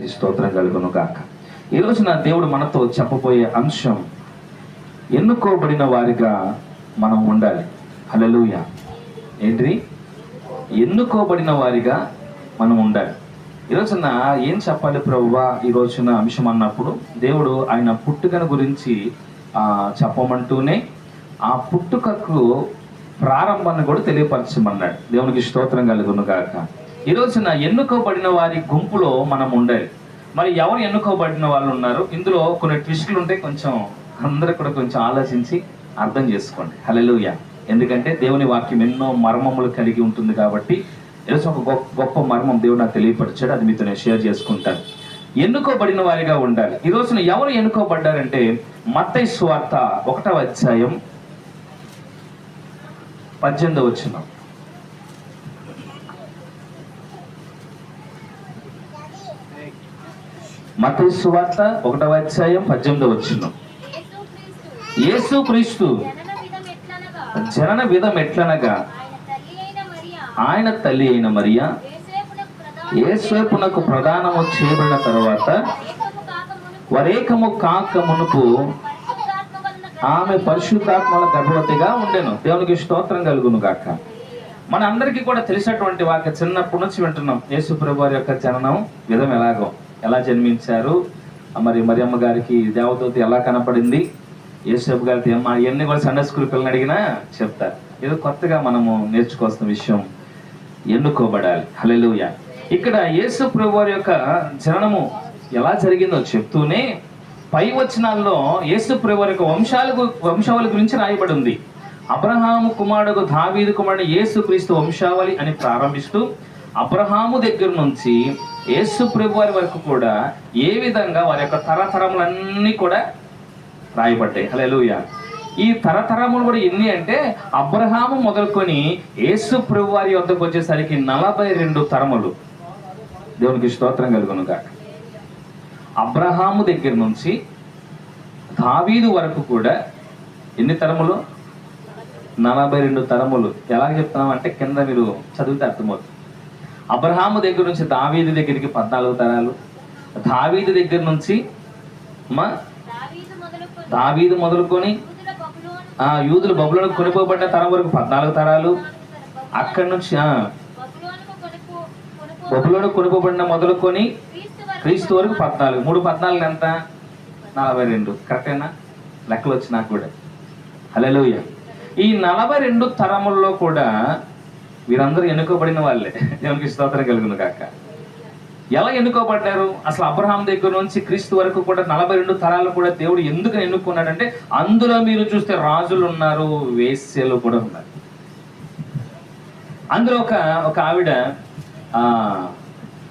దేవునికి స్తోత్రం కలుగును గాక. ఈ రోజున దేవుడు మనతో చెప్పబోయే అంశం, ఎన్నుకోబడిన వారిగా మనం ఉండాలి. హల్లెలూయా. ఏంటి? ఎన్నుకోబడిన వారిగా మనం ఉండాలి. ఈ రోజున ఏం చెప్పాలి ప్రభువా ఈ రోజున అంశం అన్నప్పుడు, దేవుడు ఆయన పుట్టుకను గురించి చెప్పమంటూనే ఆ పుట్టుకకు ప్రారంభాన్ని కూడా తెలియపరచమన్నాడు. దేవునికి స్తోత్రం కలుగును గాక. ఈ రోజున ఎన్నుకోబడిన వారి గుంపులో మనం ఉండాలి. మరి ఎవరు ఎన్నుకోబడిన వాళ్ళు ఉన్నారు? ఇందులో కొన్ని ట్విస్టులు ఉంటాయి, కొంచెం అందరూ కూడా కొంచెం ఆలోచించి అర్థం చేసుకోండి. హల్లెలూయా. ఎందుకంటే దేవుని వాక్యం ఎన్నో మర్మములు కలిగి ఉంటుంది కాబట్టి ఈరోజు ఒక గొప్ప మర్మం దేవుడు నాకు తెలియపరిచాడు, అది మీతో నేను షేర్ చేసుకుంటాను. ఎన్నుకోబడిన వారిగా ఉండాలి. ఈ రోజున ఎవరు ఎన్నుకోబడ్డారంటే, మత్తయి సువార్త 1వ అధ్యాయం 18వ వచనం. మత్తయి సువార్త 1వ అధ్యాయం 18వ వచనం. యేసు క్రీస్తు జనన విధం ఎట్లనగా, ఆయన తల్లి అయిన మరియా యేసేపునకు ప్రదానము చేయబడిన తర్వాత వరేకము కాక మునుపు ఆమె పరిశుద్ధాత్మల గర్భవతిగా ఉండెను. దేవునికి స్తోత్రం కలుగును గాక. మన అందరికీ కూడా తెలిసినటువంటి వాక్య, చిన్నప్పటి నుంచి వింటున్నాం. యేసు ప్రభు వారి యొక్క జననం విధం ఎలా జన్మించారు, మరి మరియమ్మ గారికి దేవదూత ఎలా కనపడింది, యేసేపు గారికి ఇవన్నీ కూడా సండే స్కూల్ పిల్లలు అడిగినా చెప్తారు. ఏదో కొత్తగా మనము నేర్చుకోవాల్సిన విషయం, ఎన్నుకోబడాలి. హల్లెలూయా. ఇక్కడ యేసు ప్రభు వారి యొక్క జననము ఎలా జరిగిందో చెప్తూనే పై వచనాల్లో యేసు ప్రభు వారి యొక్క వంశావళి గురించి రాయబడి ఉంది. అబ్రహాము కుమారుడు దావీదు కుమారుడు యేసు క్రీస్తు వంశావళి అని ప్రారంభిస్తూ అబ్రహాము దగ్గర నుంచి యేసు ప్రభు వారి వరకు కూడా ఏ విధంగా వారి యొక్క తరతరములన్నీ కూడా రాయబడ్డాయి. హల్లెలూయా. ఈ తరతరములు కూడా ఎన్ని అంటే, అబ్రహాము మొదలుకొని యేసు ప్రభు వారి వద్దకు వచ్చేసరికి 42 తరములు. దేవునికి స్తోత్రం కలుగును గాక. అబ్రహాము దగ్గర నుంచి దావీదు వరకు కూడా ఎన్ని తరములు? 42 తరములు. ఎలా చెప్తున్నాం అంటే, కింద మీరు చదివితే అర్థమవుతుంది. అబ్రహాము దగ్గర నుంచి దావీదు దగ్గరికి 14 తరాలు, దావీదు దగ్గర నుంచి దావీదు మొదలుకొని యూదులు బబులోను కొనిపోబడ్డ తరం వరకు 14 తరాలు. అక్కడి నుంచి బబులోను కొనిపోబడిన మొదలుకొని క్రీస్తు వరకు 14. 3 14 ఎంత? 42. కరెక్టేనా? లెక్కలు వచ్చి నాకు కూడా. హల్లెలూయా. ఈ 42 తరముల్లో కూడా వీరందరూ ఎన్నుకోబడిన వాళ్ళే. దేవునికి స్తోత్రం కలుగును గాక. ఎలా ఎన్నుకోబడ్డారు? అసలు అబ్రహాం దగ్గర నుంచి క్రీస్తు వరకు కూడా 42 తరాలు కూడా దేవుడు ఎందుకు ఎన్నుకున్నాడంటే, అందులో మీరు చూస్తే రాజులు ఉన్నారు, వేశ్యలు కూడా ఉన్నారు. అందులో ఒక ఆవిడ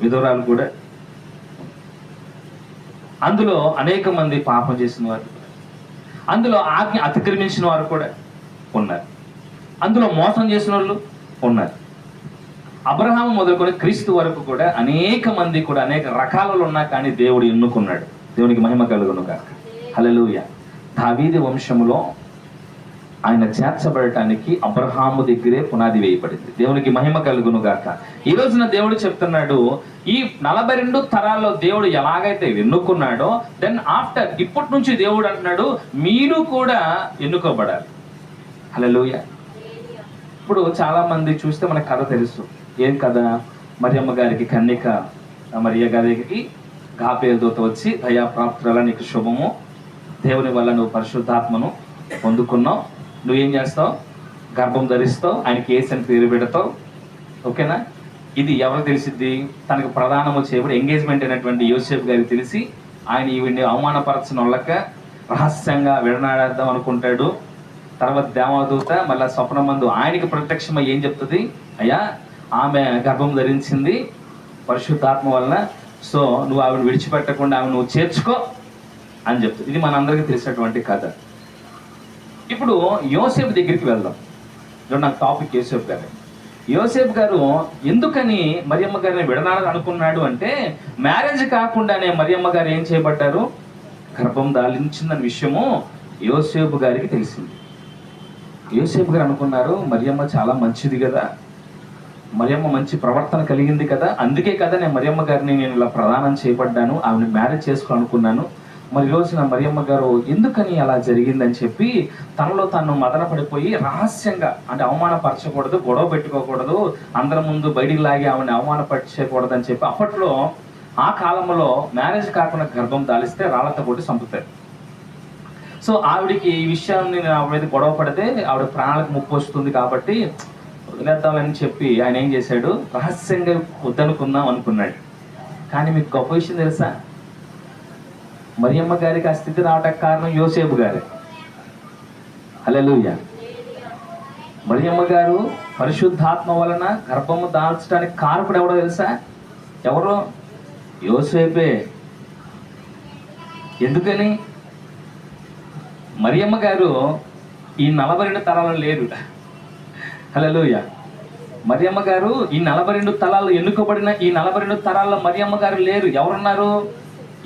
విధవరాలు కూడా, అందులో అనేక మంది పాపం చేసిన వారు, అందులో ఆజ్ఞ అతిక్రమించిన వారు కూడా ఉన్నారు, అందులో మోసం చేసిన వాళ్ళు ఉన్నారు. అబ్రహాము మొదలుకొని క్రీస్తు వరకు కూడా అనేక మంది కూడా అనేక రకాలలో ఉన్నా కానీ దేవుడు ఎన్నుకున్నాడు. దేవునికి మహిమ కలుగును గాక. హల్లెలూయా. దావీదు వంశములో ఆయన చేర్చబడటానికి అబ్రహాము దగ్గరే పునాది వేయబడింది. దేవునికి మహిమ కలుగును గాక. ఈ రోజున దేవుడు చెప్తున్నాడు, ఈ 42 తరాల్లో దేవుడు ఎలాగైతే ఎన్నుకున్నాడో, దెన్ ఆఫ్టర్ ఇప్పటి నుంచి దేవుడు అంటున్నాడు, మీరు కూడా ఎన్నుకోబడాలి. హల్లెలూయా. ఇప్పుడు చాలా మంది చూస్తే మనకు కథ తెలుసు. ఏం కథ? మరియమ్మ గారికి కన్యక మరియ గారికి గాబ్రియలు దూత వచ్చి, దయాప్రాప్తురాలా నీకు శుభము, దేవుని వల్ల నువ్వు పరిశుద్ధాత్మను పొందుకున్నావు, నువ్వేం చేస్తావు? గర్భం ధరిస్తావు, ఆయనకి యేసు అని పేరు పెడతావు. ఓకేనా? ఇది ఎవరు తెలిసిద్ది? తనకు ప్రధానము చేయబడి ఎంగేజ్మెంట్ అయినటువంటి యోసేపు గారికి తెలిసి, ఆయన ఈవిడ్ని అవమానపరచిన వాళ్ళక రహస్యంగా విడనాడేద్దాం అనుకుంటాడు. తర్వాత దేవదూత మళ్ళీ స్వప్నమందు ఆయనకి ప్రత్యక్షమై ఏం చెప్తుంది? అయ్యా, ఆమె గర్భం ధరించింది పరిశుద్ధాత్మ వలన, సో నువ్వు ఆవిడ విడిచిపెట్టకుండా ఆమె నువ్వు చేర్చుకో అని చెప్తుంది. ఇది మనందరికీ తెలిసినటువంటి కథ. ఇప్పుడు యోసేపు దగ్గరికి వెళ్దాం. నాకు టాపిక్ యోసేపు గారు. యోసేపు గారు ఎందుకని మరియమ్మ గారిని విడనాడాలని అనుకున్నాడు అంటే, మ్యారేజ్ కాకుండానే మరియమ్మ గారు ఏం చేయబడ్డారు? గర్భం దాల్చిందన్న విషయము యోసేపు గారికి తెలిసింది. యోసేపు గారు అనుకున్నారు, మరియమ్మ చాలా మంచిది కదా, మరియమ్మ మంచి ప్రవర్తన కలిగింది కదా, అందుకే కదా నేను మరియమ్మ గారిని నేను ఇలా ప్రదానం చేయబడ్డాను, ఆవిడ మ్యారేజ్ చేసుకోవాలనుకున్నాను. మరి రోజున మరియమ్మ గారు ఎందుకని అలా జరిగిందని చెప్పి తనలో తను మదన పడిపోయి రహస్యంగా, అంటే అవమానపరచకూడదు, గొడవ పెట్టుకోకూడదు, అందరి ముందు బయటికి లాగి ఆవిడని అవమానపరచకూడదు అని చెప్పి, అప్పట్లో ఆ కాలంలో మ్యారేజ్ కాకుండా గర్భం దాలిస్తే రాళ్లతో కొట్టి చంపుతారు. సో ఆవిడికి ఈ విషయాన్ని ఆవిడ మీద గొడవ పడితే ఆవిడ ప్రాణాలకు ముప్పు వస్తుంది కాబట్టి వదిలేద్దామని చెప్పి ఆయన ఏం చేశాడు, రహస్యంగా వద్దనుకుందాం అనుకున్నాడు. కానీ మీకు గొప్ప విషయం తెలుసా, మరియమ్మ గారికి ఆ స్థితి రావడానికి కారణం యోసేపు గారు. హల్లెలూయా. మరియమ్మ గారు పరిశుద్ధాత్మ వలన గర్భము దాల్చడానికి కారకుడు ఎవడో తెలుసా? ఎవరో? యోసేపే. ఎందుకని? మరియమ్మ గారు ఈ 42 తరాలు లేరు. హల్లెలూయా. మరియమ్మ గారు ఈ 42 తరాలు ఎన్నుకోబడిన ఈ 42 తరాల్లో మరియమ్మ గారు లేరు. ఎవరున్నారు?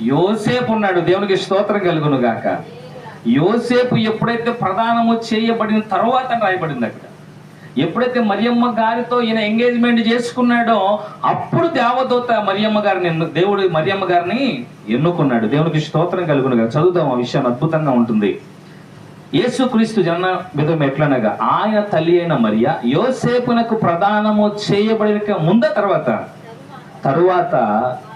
యోసేపు ఉన్నాడు. దేవునికి స్తోత్రం కలుగును గాక. యోసేపు ఎప్పుడైతే ప్రదానము చేయబడిన తర్వాత రాయబడింది అక్కడ, ఎప్పుడైతే మరియమ్మ గారితో ఈయన ఎంగేజ్మెంట్ చేసుకున్నాడో అప్పుడు దేవదూత దేవుడు మరియమ్మ గారిని ఎన్నుకున్నాడు. దేవునికి స్తోత్రం కలుగును గాక. చదువుదాం, ఆ విషయం అద్భుతంగా ఉంటుంది. యేసుక్రీస్తు జనన విధం ఎట్లనగా ఆయన తల్లి అయిన మరియ యోసేపునకు ప్రదానము చేయబడిన ముంద తరువాత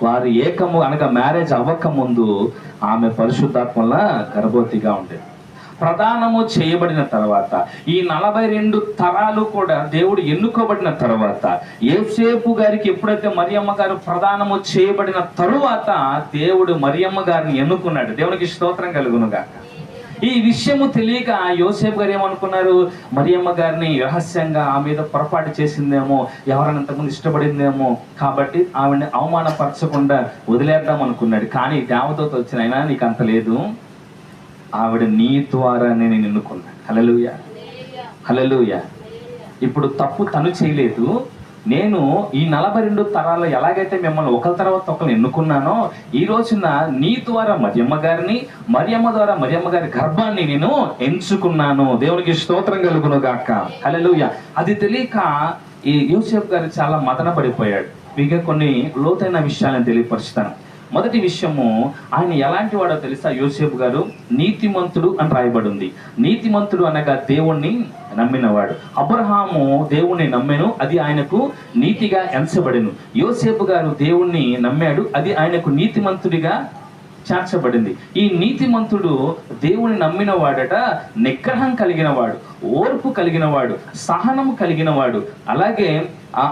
వారి ఏకము అనగా మ్యారేజ్ అవ్వక ముందు ఆమె పరిశుద్ధాత్మల గర్భవతిగా ఉండేది. ప్రదానము చేయబడిన తర్వాత ఈ 42 తరాలు కూడా దేవుడు ఎన్నుకోబడిన తర్వాత యోసేపు గారికి ఎప్పుడైతే మరియమ్మ గారు ప్రదానము చేయబడిన తరువాత దేవుడు మరియమ్మ గారిని ఎన్నుకున్నాడు. దేవునికి స్తోత్రం కలుగునుగా. ఈ విషయము తెలియక యోసేపు గారు ఏమనుకున్నారు, మరియమ్మ గారిని రహస్యంగా ఆమె మీద పొరపాటు చేసిందేమో, ఎవరైనా అంతకుముందు ఇష్టపడిందేమో, కాబట్టి ఆవిడని అవమానపరచకుండా వదిలేద్దాం అనుకున్నాడు. కానీ దేవదూత వచ్చిన అయినా నీకు అంత లేదు, ఆవిడ నీ ద్వారా నేను ఎన్నుకున్నాను. హల్లెలూయా, హల్లెలూయా. ఇప్పుడు తప్పు తను చేయలేదు, నేను ఈ 42 తరాలు ఎలాగైతే మిమ్మల్ని ఒకరి తర్వాత ఒకరు ఎన్నుకున్నానో, ఈ రోజున నీ ద్వారా మరియమ్మ గారిని, మరియమ్మ ద్వారా మరియమ్మ గారి గర్భాన్ని నేను ఎంచుకున్నాను. దేవునికి స్తోత్రం కలుగును గాక. హల్లెలూయా. అది తెలియక ఈ యోసేపు గారు చాలా మదన పడిపోయాడు. మీకు కొన్ని లోతైన విషయాలను తెలియపరుస్తాను. మొదటి విషయము, ఆయన ఎలాంటి వాడో తెలుసా? యోసేపు గారు నీతిమంతుడు అని రాయబడి ఉంది. నీతిమంతుడు అనగా దేవుణ్ణి నమ్మినవాడు. అబ్రహాము దేవుణ్ణి నమ్మెను, అది ఆయనకు నీతిగా ఎంచబడెను. యోసేపు గారు దేవుణ్ణి నమ్మాడు, అది ఆయనకు నీతిమంతుడిగా చేర్చబడింది. ఈ నీతిమంతుడు దేవుని నమ్మిన వాడట, నిగ్రహం కలిగిన వాడు, ఓర్పు కలిగిన వాడు, సహనం కలిగిన వాడు, అలాగే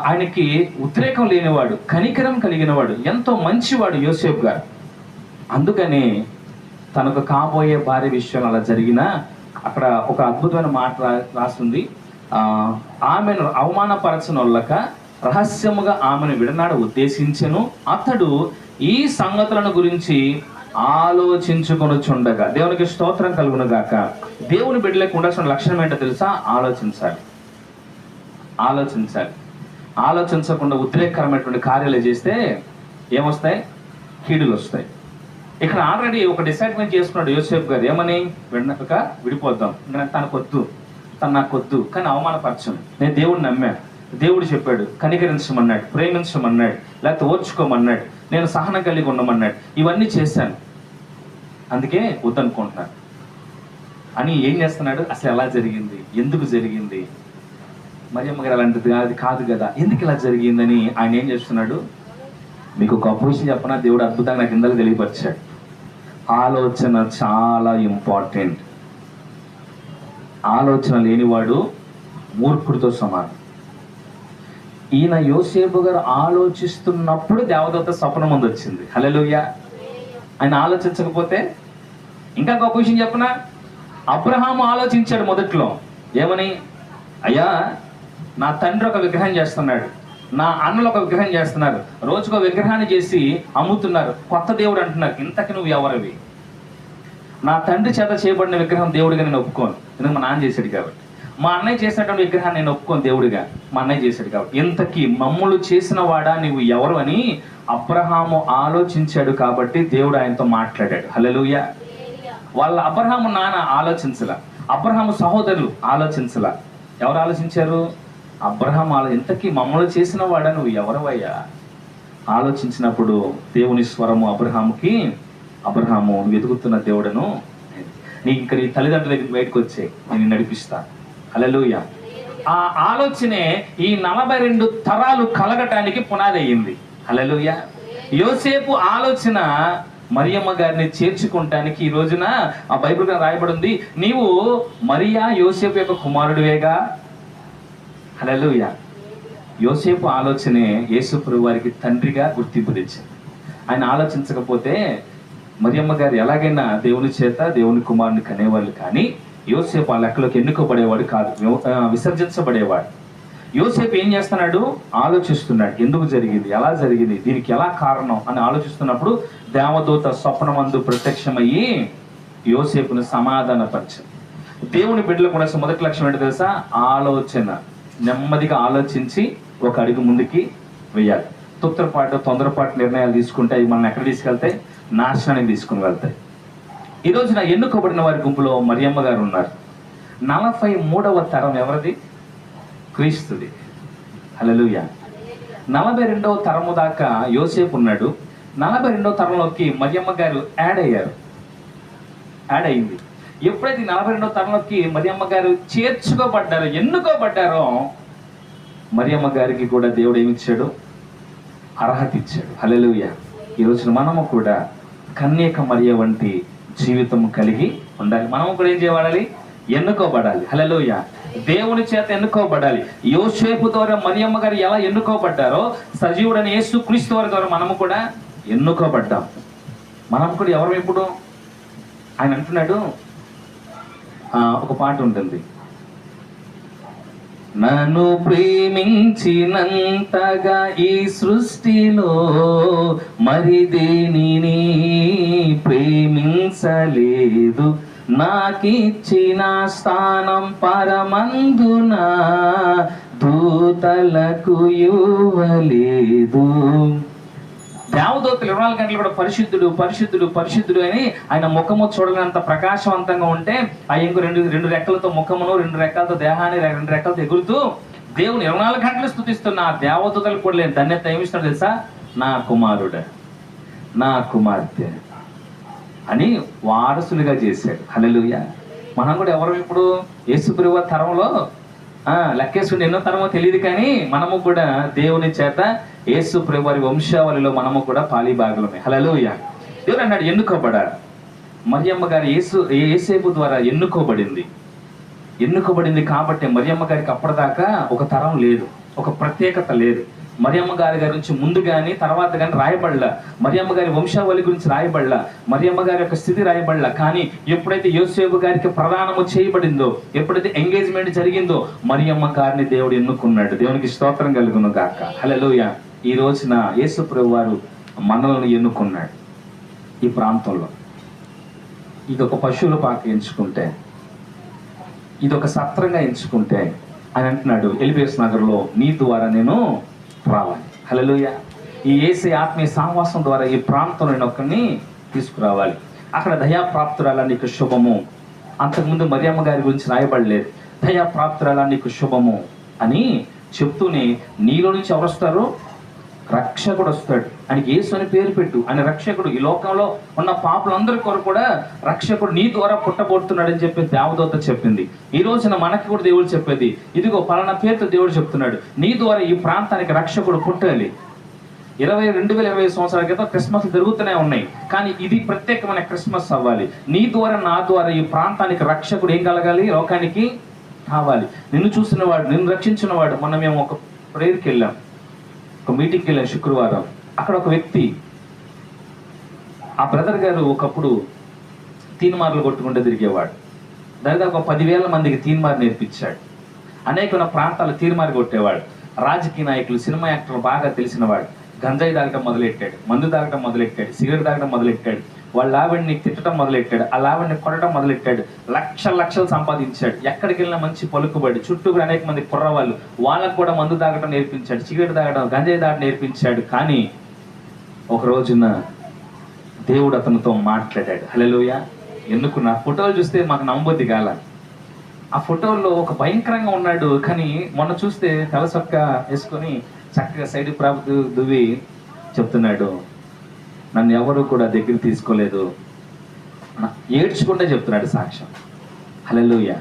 ఆయనకి ఉద్రేకం లేనివాడు, కనికరం కలిగిన వాడు, ఎంతో మంచివాడు యోసేపు గారు. అందుకని తనకు కాబోయే భార్య విషయం అలా జరిగినా అక్కడ ఒక అద్భుతమైన మాట రాస్తుంది. ఆమెను అవమానపరచనొల్లక రహస్యముగా ఆమెను విడనాడ ఉద్దేశించెను. అతడు ఈ సంగతులను గురించి ఆలోచించుకొనుచుండగా, దేవునికి స్తోత్రం కలుగును గాక. దేవుని బిడ్డలకు ఉండాల్సిన లక్షణం ఏంటో తెలుసా? ఆలోచించాలి. ఆలోచించకుండా ఉద్రేకరమైనటువంటి కార్యాలు చేస్తే ఏమొస్తాయి? కీడులు వస్తాయి. ఇక్కడ ఆల్రెడీ ఒక డిసైడ్మెంట్ చేసుకున్నాడు యోసేపు గారు. ఏమని? విడిపోద్దాం, తనకొద్దు, తను నాకొద్దు, కానీ అవమానపరచను. నేను దేవుడిని నమ్మాను, దేవుడు చెప్పాడు కనికరించమన్నాడు, ప్రేమించమన్నాడు, లేకపోతే ఓర్చుకోమన్నాడు, నేను సహనం కలిగి ఉండమన్నాడు, ఇవన్నీ చేశాను, అందుకే వద్దనుకుంటున్నాను అని ఏం చేస్తున్నాడు? అసలు ఎలా జరిగింది, ఎందుకు జరిగింది, మరియమ్మ గారు అలాంటిది అది కాదు కదా, ఎందుకు ఇలా జరిగిందని ఆయన ఏం చేస్తున్నాడు? మీకు గొప్ప విషయం చెప్పనా? దేవుడు అద్భుతంగా నాకు ఇందులో తెలియపరిచాడు. ఆలోచన చాలా ఇంపార్టెంట్. ఆలోచన లేనివాడు మూర్ఖుడితో సమానం. ఈయన యోసేపు గారు ఆలోచిస్తున్నప్పుడు దేవదూత స్వప్నం ముందు వచ్చింది. హల్లెలూయా. ఆయన ఆలోచించకపోతే, ఇంకా గొప్ప విషయం చెప్పనా? అబ్రహాము ఆలోచించాడు మొదట్లో. ఏమని? అయ్యా, నా తండ్రి ఒక విగ్రహం చేస్తున్నాడు, నా అన్నలు ఒక విగ్రహం చేస్తున్నారు, రోజుకో విగ్రహాన్ని చేసి అమ్ముతున్నారు, కొత్త దేవుడు అంటున్నారు, ఇంతకు నువ్వు ఎవరివి? నా తండ్రి చేత చేయబడిన విగ్రహం దేవుడిగా నేను ఒప్పుకోను, ఎందుకంటే మా నాన్న చేశాడు కాబట్టి. మా అన్నయ్య చేసినటువంటి విగ్రహాన్ని నేను ఒప్పుకోను దేవుడిగా, మా అన్నయ్య చేశాడు కాబట్టి. ఇంతకీ మమ్ములు చేసిన వాడా నువ్వు ఎవరు అని అబ్రహాము ఆలోచించాడు కాబట్టి దేవుడు ఆయనతో మాట్లాడాడు. హల్లెలూయా. వాళ్ళ అబ్రహాము నాన్న ఆలోచించలా, అబ్రహాము సహోదరులు ఆలోచించలా. ఎవరు ఆలోచించారు? అబ్రహాం ఇంతకీ మమ్మల్ని చేసిన వాడా, నువ్వు ఎవరవయ్యా ఆలోచించినప్పుడు దేవుని స్వరము అబ్రహాము నువ్వు ఎదుగుతున్న దేవుడను, నీకు ఇక్కడ నీ తల్లిదండ్రుల దగ్గర బయటకు వచ్చే నేను నడిపిస్తా. హల్లెలూయా. ఆ ఆలోచనే ఈ 42 తరాలు కలగటానికి పునాది అయ్యింది. హల్లెలూయా. యోసేపు ఆలోచన మరియమ్మ గారిని చేర్చుకుంటానికి ఈ రోజున ఆ బైబిల్ గ్రంథంలో రాయబడి ఉంది, నీవు మరియా యోసేపు యొక్క కుమారుడివేగా. హల్లెలూయా. యోసేపు ఆలోచనే యేసు ప్రభు వారికి తండ్రిగా గుర్తింపు తెచ్చింది. ఆయన ఆలోచించకపోతే మరియమ్మ గారు ఎలాగైనా దేవుని చేత దేవుని కుమారుని కనేవాళ్ళు, కానీ యోసేపు ఆ లెక్కలోకి ఎన్నుకోబడేవాడు కాదు, విసర్జించబడేవాడు. యోసేపు ఏం చేస్తున్నాడు? ఆలోచిస్తున్నాడు, ఎందుకు జరిగింది, ఎలా జరిగింది, దీనికి ఎలా కారణం అని ఆలోచిస్తున్నప్పుడు దేవదూత స్వప్నమందు ప్రత్యక్షమయ్యి యోసేపును సమాధానపరిచింది. దేవుని బిడ్డలకు కూడా మొదటి లక్ష్యం ఏంటో తెలుసా? ఆలోచన. నెమ్మదిగా ఆలోచించి ఒక అడుగు ముందుకి వేయాలి. తొందరపాటు నిర్ణయాలు తీసుకుంటే అవి మనల్ని ఎక్కడ తీసుకెళ్తాయి? నాశనానికి తీసుకుని వెళ్తాయి. ఈ రోజున ఎన్నుకోబడిన వారి గుంపులో మరియమ్మ గారు ఉన్నారు. 43వ తరం ఎవరిది? క్రీస్తుది. హల్లెలూయా. 42వ తరము దాకా యోసేపు ఉన్నాడు. 42వ తరంలోకి మరియమ్మ గారు యాడ్ అయింది. ఎప్పుడైతే 42వ తరంలోకి మరియమ్మ గారు చేర్చుకోబడ్డారో, ఎన్నుకోబడ్డారో, మరియమ్మ గారికి కూడా దేవుడు ఏమిచ్చాడు? అర్హత ఇచ్చాడు. హల్లెలూయా. ఈ రోజున మనము కూడా కన్యక మరియ వంటి జీవితం కలిగి ఉండాలి. మనము కూడా ఏం చేయబడాలి? ఎన్నుకోబడాలి. హల్లెలూయా. దేవుని చేత ఎన్నుకోబడాలి. యోసేపు ద్వారా మరియమ్మ గారు ఎలా ఎన్నుకోబడ్డారో, సజీవుడైన యేసు క్రీస్తు వారి ద్వారా మనము కూడా ఎన్నుకోబడ్డాం. మనం కూడా ఎవరు? ఇప్పుడు ఆయన అంటున్నాడు, ఒక పాట ఉంటుంది, నన్ను ప్రేమించినంతగా ఈ సృష్టిలో మరి దేనిని ప్రేమించలేదు, నాకిచ్చిన స్థానం పరమందున దూతలకు ఇవ్వలేదు. దేవదూతలు 24 గంటలు కూడా పరిశుద్ధుడు పరిశుద్ధుడు పరిశుద్ధుడు అని ఆయన ముఖము చూడలేనంత ప్రకాశవంతంగా ఉంటే, ఆ ఇంకో రెండు రెక్కలతో ముఖమును, 2 రెక్కలతో దేహాన్ని, 2 రెక్కలతో ఎగురుతూ దేవుని 24 గంటలు స్తుతిస్తున్న ఆ దేవదూతలు కూడా లేని ధన్యత ఏమిస్తున్నాడు తెలుసా? నా కుమారుడు, నా కుమార్తె అని వారసులుగా చేశాడు. హల్లెలూయా. మనం కూడా ఎవరు ఇప్పుడు? యేసుప్రభు తరంలో లెక్కేసుకుని ఎన్నో తరమో తెలియదు, కానీ మనము కూడా దేవుని చేత యేసు ప్రభు వారి వంశావళిలో మనము కూడా పాలిభాగలమే. హల్లెలూయా. దేవుడు అన్నాడు ఎన్నుకోబడాలి. మరియమ్మ గారు యేసేపు ద్వారా ఎన్నుకోబడింది కాబట్టి మరియమ్మ గారికి అప్పటిదాకా ఒక తరం లేదు, ఒక ప్రత్యేకత లేదు. మరియమ్మ గారి గురించి ముందు కానీ తర్వాత కానీ రాయబడలా, మరియమ్మ గారి వంశావళి గురించి రాయబడలా, మరియమ్మ గారి యొక్క స్థితి రాయబడలా. కానీ ఎప్పుడైతే యోసేపు గారికి ప్రదానము చేయబడిందో, ఎప్పుడైతే ఎంగేజ్మెంట్ జరిగిందో, మరియమ్మ గారిని దేవుడు ఎన్నుకున్నాడు. దేవునికి స్తోత్రం కలుగును గాక. హల్లెలూయా. ఈ రోజున యేసు ప్రభు వారు మనల్ని ఎన్నుకున్నాడు. ఈ ప్రాంతంలో ఇది ఒక పశువుల పాక ఎంచుకుంటే, ఇది ఒక సత్రంగా ఎంచుకుంటే, ఆయన అంటున్నాడు ఎలిబేస్ నగర్లో నీ ద్వారా నేను రావాలి. హల్లెలూయా. ఈ యేసే ఆత్మీయ సహవాసం ద్వారా ఈ ప్రాంతంలో నేను ఒకరిని తీసుకురావాలి. అక్కడ దయాప్రాప్తురాలా నీకు శుభము. అంతకుముందు మరియమ్మ గారి గురించి రాయబడలేదు. దయాప్రాప్తురాలా నీకు శుభము అని చెప్తూనే, నీలో నుంచి ఎవరు వస్తారు? రక్షకుడు వస్తాడు. ఆయనకి యేసు అని పేరు పెట్టు. ఆయన రక్షకుడు. ఈ లోకంలో ఉన్న పాపులందరి కొరకు కూడా రక్షకుడు నీ ద్వారా పుట్టబోతున్నాడని చెప్పి దేవదూత చెప్పింది. ఈ రోజున మనకి కూడా దేవుడు చెప్పేది, ఇదిగో పలానా పేరుతో దేవుడు చెప్తున్నాడు, నీ ద్వారా ఈ ప్రాంతానికి రక్షకుడు పుట్టాలి. 2020 సంవత్సరాల క్రితం క్రిస్మస్ జరుగుతూనే ఉన్నాయి, కానీ ఇది ప్రత్యేకమైన క్రిస్మస్ అవ్వాలి. నీ ద్వారా నా ద్వారా ఈ ప్రాంతానికి రక్షకుడు ఏం కలగాలి? లోకానికి కావాలి. నిన్ను చూసిన వాడు, నిన్ను రక్షించిన వాడు. మనం మేము ఒక ప్రేయర్కి వెళ్ళాం, ఒక మీటింగ్కి వెళ్ళాం శుక్రవారం. అక్కడ ఒక వ్యక్తి, ఆ బ్రదర్ గారు ఒకప్పుడు తీన్మార్లు కొట్టుకుంటూ తిరిగేవాడు. దాదాపు 10,000 మందికి తీన్మార్ నేర్పించాడు. అనేక ప్రాంతాలు తీన్మార్ కొట్టేవాడు. రాజకీయ నాయకులు, సినిమా యాక్టర్లు బాగా తెలిసినవాడు. గంజాయి తాగటం మొదలెట్టాడు, మందు తాగటం మొదలెట్టాడు, సిగరెట్ తాగడం మొదలెట్టాడు, వాళ్ళ ఆవిడ్ని తిట్టడం మొదలెట్టాడు, ఆ ఆవిడ్ని కొట్టడం మొదలెట్టాడు. లక్షలు సంపాదించాడు. ఎక్కడికి వెళ్ళినా మంచి పలుకుబడి, చుట్టూ అనేక మంది కుర్రవాళ్ళు, వాళ్ళకు కూడా మందు తాగటం నేర్పించాడు, సిగరెట్ తాగడం, గంజాయి తాగడం నేర్పించాడు. కానీ ఒక రోజున దేవుడు అతనితో మాట్లాడాడు. హల్లెలూయా. ఎందుకు? నా ఫోటోలు చూస్తే మాకు నమ్మబుద్ధి కాల. ఆ ఫోటోలో ఒక భయంకరంగా ఉన్నాడు, కానీ మొన్న చూస్తే తెల్ల సొక్క వేసుకొని చక్కగా సైడ్ ప్రాప్ దువ్వి చెప్తున్నాడు, నన్ను ఎవరు కూడా దగ్గర తీసుకోలేదు, ఏడ్చుకుంటే చెప్తున్నాడు సాక్ష్యం. హల్లెలూయా.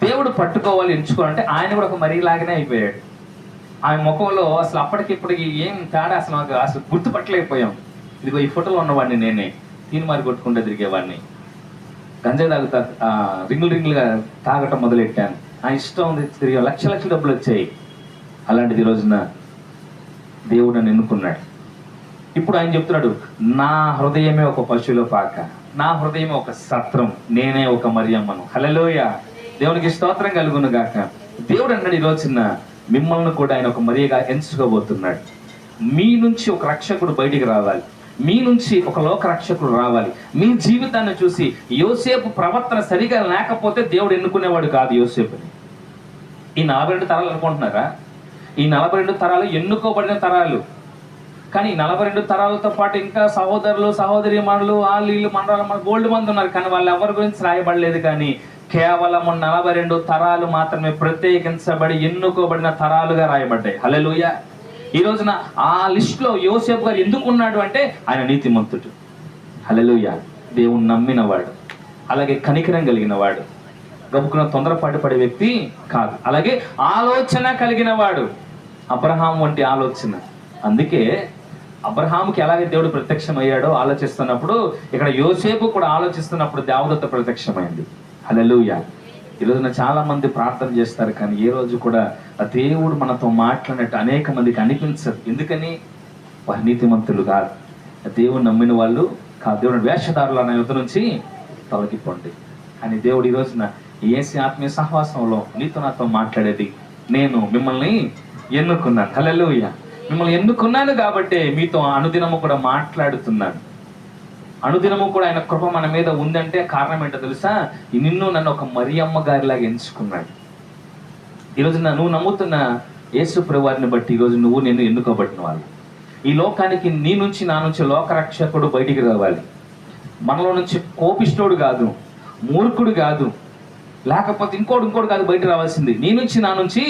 దేవుడు పట్టుకోవాలి, ఎంచుకోవాలంటే ఆయన కూడా ఒక మరీలాగానే అయిపోయాడు. ఆయన ముఖంలో అసలు అప్పటికిప్పటికి ఏం తేడా అసలు గుర్తుపట్టలేకపోయాం. ఇదిగో ఈ ఫోటోలో ఉన్నవాడిని నేనే, తీన్మారి కొట్టుకుంటే తిరిగేవాడిని, గంజాయి తాగుతా, రింగులుగా తాగటం మొదలెట్టాను, ఆ ఇష్టం ఉంది, తిరిగి లక్షల డబ్బులు వచ్చాయి. అలాంటిది ఈ రోజున దేవుడు నన్ను ఎన్నుకున్నాడు. ఇప్పుడు ఆయన చెప్తున్నాడు, నా హృదయమే ఒక పశువుల పాక, నా హృదయమే ఒక సత్రం, నేనే ఒక మరియమ్మను. హల్లెలూయా. దేవునికి స్తోత్రం కలుగును గాక. దేవుడు అన్నాడు, ఈ రోజున మిమ్మల్ని కూడా ఆయన ఒక మరియగా ఎంచుకోబోతున్నాడు. మీ నుంచి ఒక రక్షకుడు బయటికి రావాలి, మీ నుంచి ఒక లోక రక్షకుడు రావాలి. మీ జీవితాన్ని చూసి యోసేపు ప్రవర్తన సరిగా లేకపోతే దేవుడు ఎన్నుకునేవాడు కాదు యోసేపుని. ఈ 42 తరాలు అనుకుంటున్నారా? ఈ 42 తరాలు ఎన్నుకోబడిన తరాలు. కానీ 42 తరాలతో పాటు ఇంకా సహోదరులు, సహోదరీమణులు, వాళ్ళు వీళ్ళు మన గోల్డ్ మంది ఉన్నారు, కానీ వాళ్ళు ఎవరి గురించి రాయబడలేదు. కానీ కేవలం 42 తరాలు మాత్రమే ప్రత్యేకించబడి ఎన్నుకోబడిన తరాలుగా రాయబడ్డాయి. హల్లెలూయా. ఈ రోజున ఆ లిస్ట్ లో యోసేపు గారు ఎందుకు ఉన్నాడు అంటే ఆయన నీతిమంతుడు. హల్లెలూయా. దేవుణ్ణి నమ్మినవాడు, అలాగే కనికరం కలిగిన వాడు, గబుకున్న తొందరపాటు పడే వ్యక్తి కాదు, అలాగే ఆలోచన కలిగిన వాడు. అబ్రహాం వంటి ఆలోచన. అందుకే అబ్రహాముకి ఎలాగే దేవుడు ప్రత్యక్షమయ్యాడో ఆలోచిస్తున్నప్పుడు, ఇక్కడ యోసేపు కూడా ఆలోచిస్తున్నప్పుడు దేవదత్త ప్రత్యక్షమైంది. హల్లెలూయా. ఈ రోజున చాలా మంది ప్రార్థన చేస్తారు, కానీ ఏ రోజు కూడా ఆ దేవుడు మనతో మాట్లాడినట్టు అనేక మందికి అనిపించదు. ఎందుకని? వారి నీతిమంతులు కాదు, దేవుడు నమ్మిన వాళ్ళు కాదు, దేవుడు వేషధారులు అనే యుద్ధ నుంచి తొలగిపోండి. కానీ దేవుడు ఈ రోజున యేసు ఆత్మీయ సహవాసంలో నీతో నాతో మాట్లాడేది, నేను మిమ్మల్ని ఎన్నుకున్నాను. హల్లెలూయా. మిమ్మల్ని ఎన్నుకున్నాను కాబట్టి మీతో అనుదినము కూడా మాట్లాడుతున్నాను. అనుదినము కూడా ఆయన కృప మన మీద ఉందంటే కారణం ఏంటో తెలుసా? నిన్ను నన్ను ఒక మరియమ్మ గారిలాగా ఎంచుకున్నాడు. ఈరోజు నువ్వు నమ్ముతున్న యేసు ప్రభువారిని బట్టి ఈరోజు నువ్వు నేను ఎన్నుకోబడిన వాళ్ళు. ఈ లోకానికి నీ నుంచి నా నుంచి లోక రక్షకుడు బయటికి రావాలి. మనలో నుంచి కోపిష్టోడు కాదు, మూర్ఖుడు కాదు, లేకపోతే ఇంకోటి కాదు బయట రావాల్సింది. నీ నుంచి నా నుంచి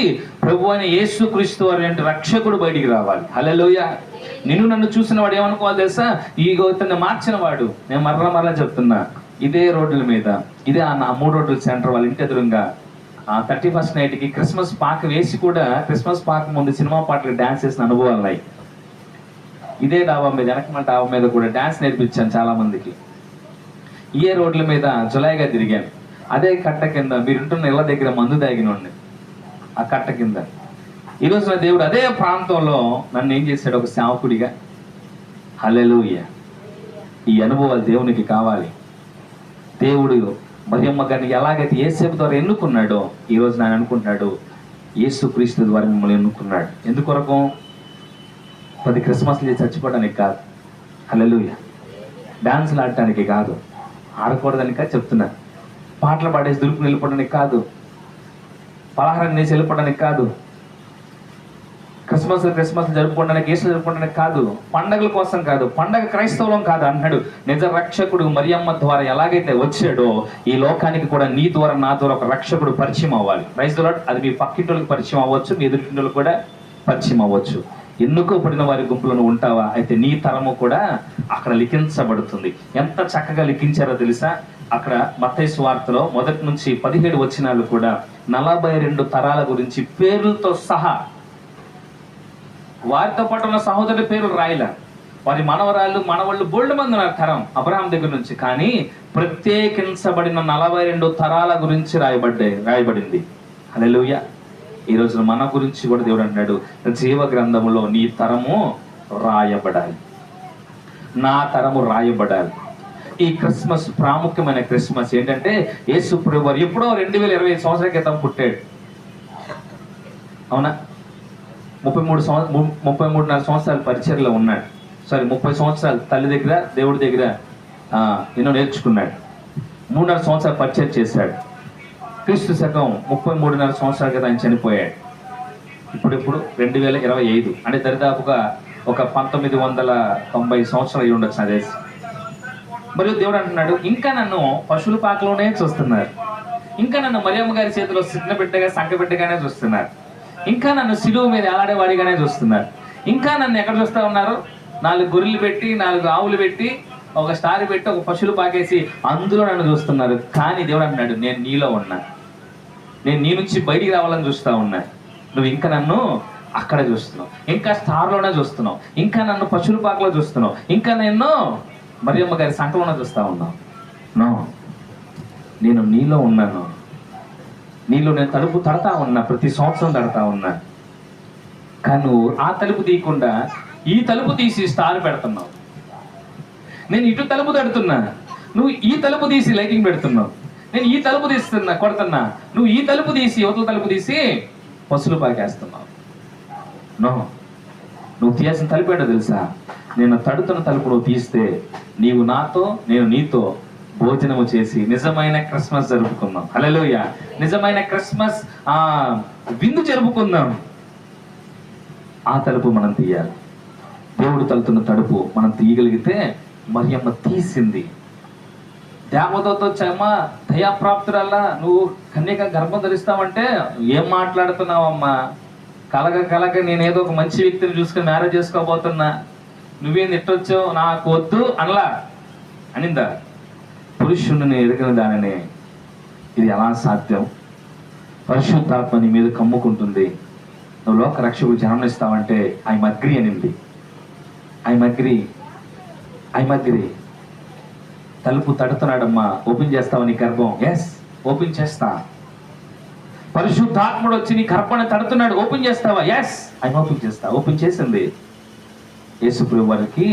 ప్రభు అయిన యేసు క్రీస్తు వారి రక్షకుడు బయటికి రావాలి. హల్లెలూయా. నిన్ను నన్ను చూసిన వాడు ఏమనుకోవాలి తెలుసా? ఇతన్ని మార్చిన వాడు. నేను మరలా చెప్తున్నా, ఇదే రోడ్ల మీద, ఇదే ఆ 3 రోడ్ల సెంటర్ వాళ్ళ ఇంటి ఎదురుగా 31st నైట్కి క్రిస్మస్ పాక వేసి కూడా క్రిస్మస్ పాక ముందు సినిమా పాటలకు డాన్స్ చేసిన అనుభవాలు ఉన్నాయి. ఇదే డాబా మీద, వెనకమ డాబా మీద కూడా డాన్స్ నేర్పించాను చాలా మందికి. ఏ రోడ్ల మీద జులైగా తిరిగాను. అదే కట్ట కింద మీరుంటున్న ఇళ్ళ దగ్గర మందు తాగినండి, ఆ కట్ట కింద. ఈ రోజున దేవుడు అదే ప్రాంతంలో నన్ను ఏం చేశాడు? ఒక సేవకుడిగా. హల్లెలూయా. ఈ అనుభవాలు దేవునికి కావాలి. దేవుడు మరియమ్మ గారిని ఎలాగైతే యేసేపు ద్వారా ఎన్నుకున్నాడో, ఈ రోజు ఆయన అనుకుంటున్నాడు యేసు క్రీస్తు ద్వారా మిమ్మల్ని ఎన్నుకున్నాడు. ఎందుకొరకు? 10 క్రిస్మస్లు చేసి చచ్చిపోవడానికి కాదు. హల్లెలూయా. డాన్సులు ఆడటానికి కాదు, ఆడకూడదానికా చెప్తున్నా. పాటలు పాడేసి దులుపుని వెళ్ళిపోవడానికి కాదు, పలహారం చేసి వెళ్ళిపోవడానికి కాదు, క్రిస్మస్ జరుపుకోవడానికి, ఈస్టర్ జరుపుకోవడానికి కాదు, పండగల కోసం కాదు, పండగ క్రైస్తవులం కాదు అంటున్నాడు. నిజ రక్షకుడు మరియమ్మ ద్వారా ఎలాగైతే వచ్చాడో ఈ లోకానికి కూడా నీ ద్వారా నా ద్వారా ఒక రక్షకుడు పరిచయం అవ్వాలి. Praise the lord. అది మీ పక్కింటోళ్ళకి పరిచయం అవ్వచ్చు, మీ ఎదుటింటోళ్ళకి కూడా పరిచయం అవ్వచ్చు. ఎన్నుకోబడిన వారి గుంపులను ఉంటావా? అయితే నీ తరము కూడా అక్కడ లిఖించబడుతుంది. ఎంత చక్కగా లిఖించారో తెలుసా? అక్కడ మత్తయి సువార్తలో 1 నుంచి 17 వచనాలు కూడా 42 తరాల గురించి పేర్లతో సహా, వారితో పాటు ఉన్న సహోదరుల పేర్లు రాయలా, వారి మనవరాళ్ళు మనవాళ్ళు బోల్డ్ మంది ఉన్నారు తరం అబ్రహాం దగ్గర నుంచి. కానీ ప్రత్యేకించబడిన 42 తరాల గురించి రాయబడింది. హల్లెలూయా. ఈ రోజున మన గురించి కూడా దేవుడు అంటాడు, జీవ గ్రంథములో నీ తరము రాయబడాలి, నా తరము రాయబడాలి. ఈ క్రిస్మస్ ప్రాముఖ్యమైన క్రిస్మస్ ఏంటంటే యేసు ప్రభువు ఎప్పుడో 2020 సంవత్సరాల క్రితం పుట్టాడు. అవునా? 33 సంవత్సరాలు పరిచర్లో ఉన్నాడు. 30 సంవత్సరాలు తల్లి దగ్గర దేవుడి దగ్గర ఎన్నో నేర్చుకున్నాడు. 3.5 సంవత్సరాలు పరిచయం చేశాడు. క్రీస్తు శకం 33.5 సంవత్సరాల క్రితం ఆయన చనిపోయాడు. ఇప్పుడు 2025 అంటే దరిదాపుగా ఒక 1990 సంవత్సరాలు అయి ఉండొచ్చు అదేసి. మరియు దేవుడు అంటున్నాడు, ఇంకా నన్ను పశువుల పాకలోనే చూస్తున్నారు, ఇంకా నన్ను మరియమ్మ గారి చేతిలో చిన్న బిడ్డగా సంక బిడ్డగానే చూస్తున్నారు. ఇంకా నన్ను సిలువ మీద ఏలాడేవాడిగానే చూస్తున్నారు. ఇంకా నన్ను ఎక్కడ చూస్తూ ఉన్నారు? 4 గొర్రెలు పెట్టి, 4 ఆవులు పెట్టి, ఒక స్టార్ పెట్టి, ఒక పశువులు పాకేసి అందులో నన్ను చూస్తున్నారు. కానీ దేవుడు అంటున్నాడు, నేను నీలో ఉన్నా, నేను నీ నుంచి బయటికి రావాలని చూస్తూ ఉన్నా. నువ్వు ఇంకా నన్ను అక్కడ చూస్తున్నావు, ఇంకా స్టార్లోనే చూస్తున్నావు, ఇంకా నన్ను పశువుల పాకలో చూస్తున్నావు, ఇంకా నేను మరియమ్మ గారి సంకలోనే చూస్తూ ఉన్నావు. నో, నేను నీలో ఉన్నాను. నీలో నేను తలుపు తడతా ఉన్నా, ప్రతి సంవత్సరం తడతా ఉన్నా. కానీ నువ్వు ఆ తలుపు తీయకుండా ఈ తలుపు తీసి స్టార్ పెడుతున్నావు. నేను ఇటు తలుపు తడుతున్నా, నువ్వు ఈ తలుపు తీసి లైటింగ్ పెడుతున్నావు. నేను ఈ తలుపు తీస్తున్నా కొడుతున్నా, నువ్వు ఈ తలుపు తీసి యువతల తలుపు తీసి పశువులు పాకేస్తున్నావు. నో, నువ్వు తీయాల్సిన తలుపు ఏంటో తెలుసా? నేను తడుతున్న తలుపు నువ్వు తీస్తే నీవు నాతో, నేను నీతో భోజనము చేసి నిజమైన క్రిస్మస్ జరుపుకుందాం. హల్లెలూయా! నిజమైన క్రిస్మస్ విందు జరుపుకుందాం. ఆ తలుపు మనం తీయాలి. దేవుడు తలుతున్న తలుపు మనం తీయగలిగితే మరియమ్మ తీసింది. దేవదూత వచ్చామ్మా, దయాప్రాప్తురాలా, నువ్వు కన్యక గర్భం ధరిస్తావంటే ఏం మాట్లాడుతున్నావమ్మా? కలగ నేనేదో ఒక మంచి వ్యక్తిని చూసుకుని మ్యారేజ్ చేసుకోబోతున్నా, నువ్వేం తిట్టొచ్చావు, నాకు వద్దు అనలా అనిందా? పురుషుడిని ఎరిగిన దానిని ఇది ఎలా సాధ్యం? పరిశుద్ధాత్మ నీ మీద కమ్ముకుంటుంది, నువ్వు లోక రక్షకుడు జన్మనిస్తావంటే ఐ అగ్రీ అనింది. I agree. తలుపు తడుతున్నాడమ్మా, ఓపెన్ చేస్తావా నీ గర్భం? ఎస్, ఓపెన్ చేస్తా. పరిశుద్ధాత్ముడు వచ్చి నీ గర్భాన్ని తడుతున్నాడు, ఓపెన్ చేస్తావా? ఎస్, ఐ ఓపెన్ చేస్తా. ఓపెన్ చేసింది. యేసుప్రభు వారికి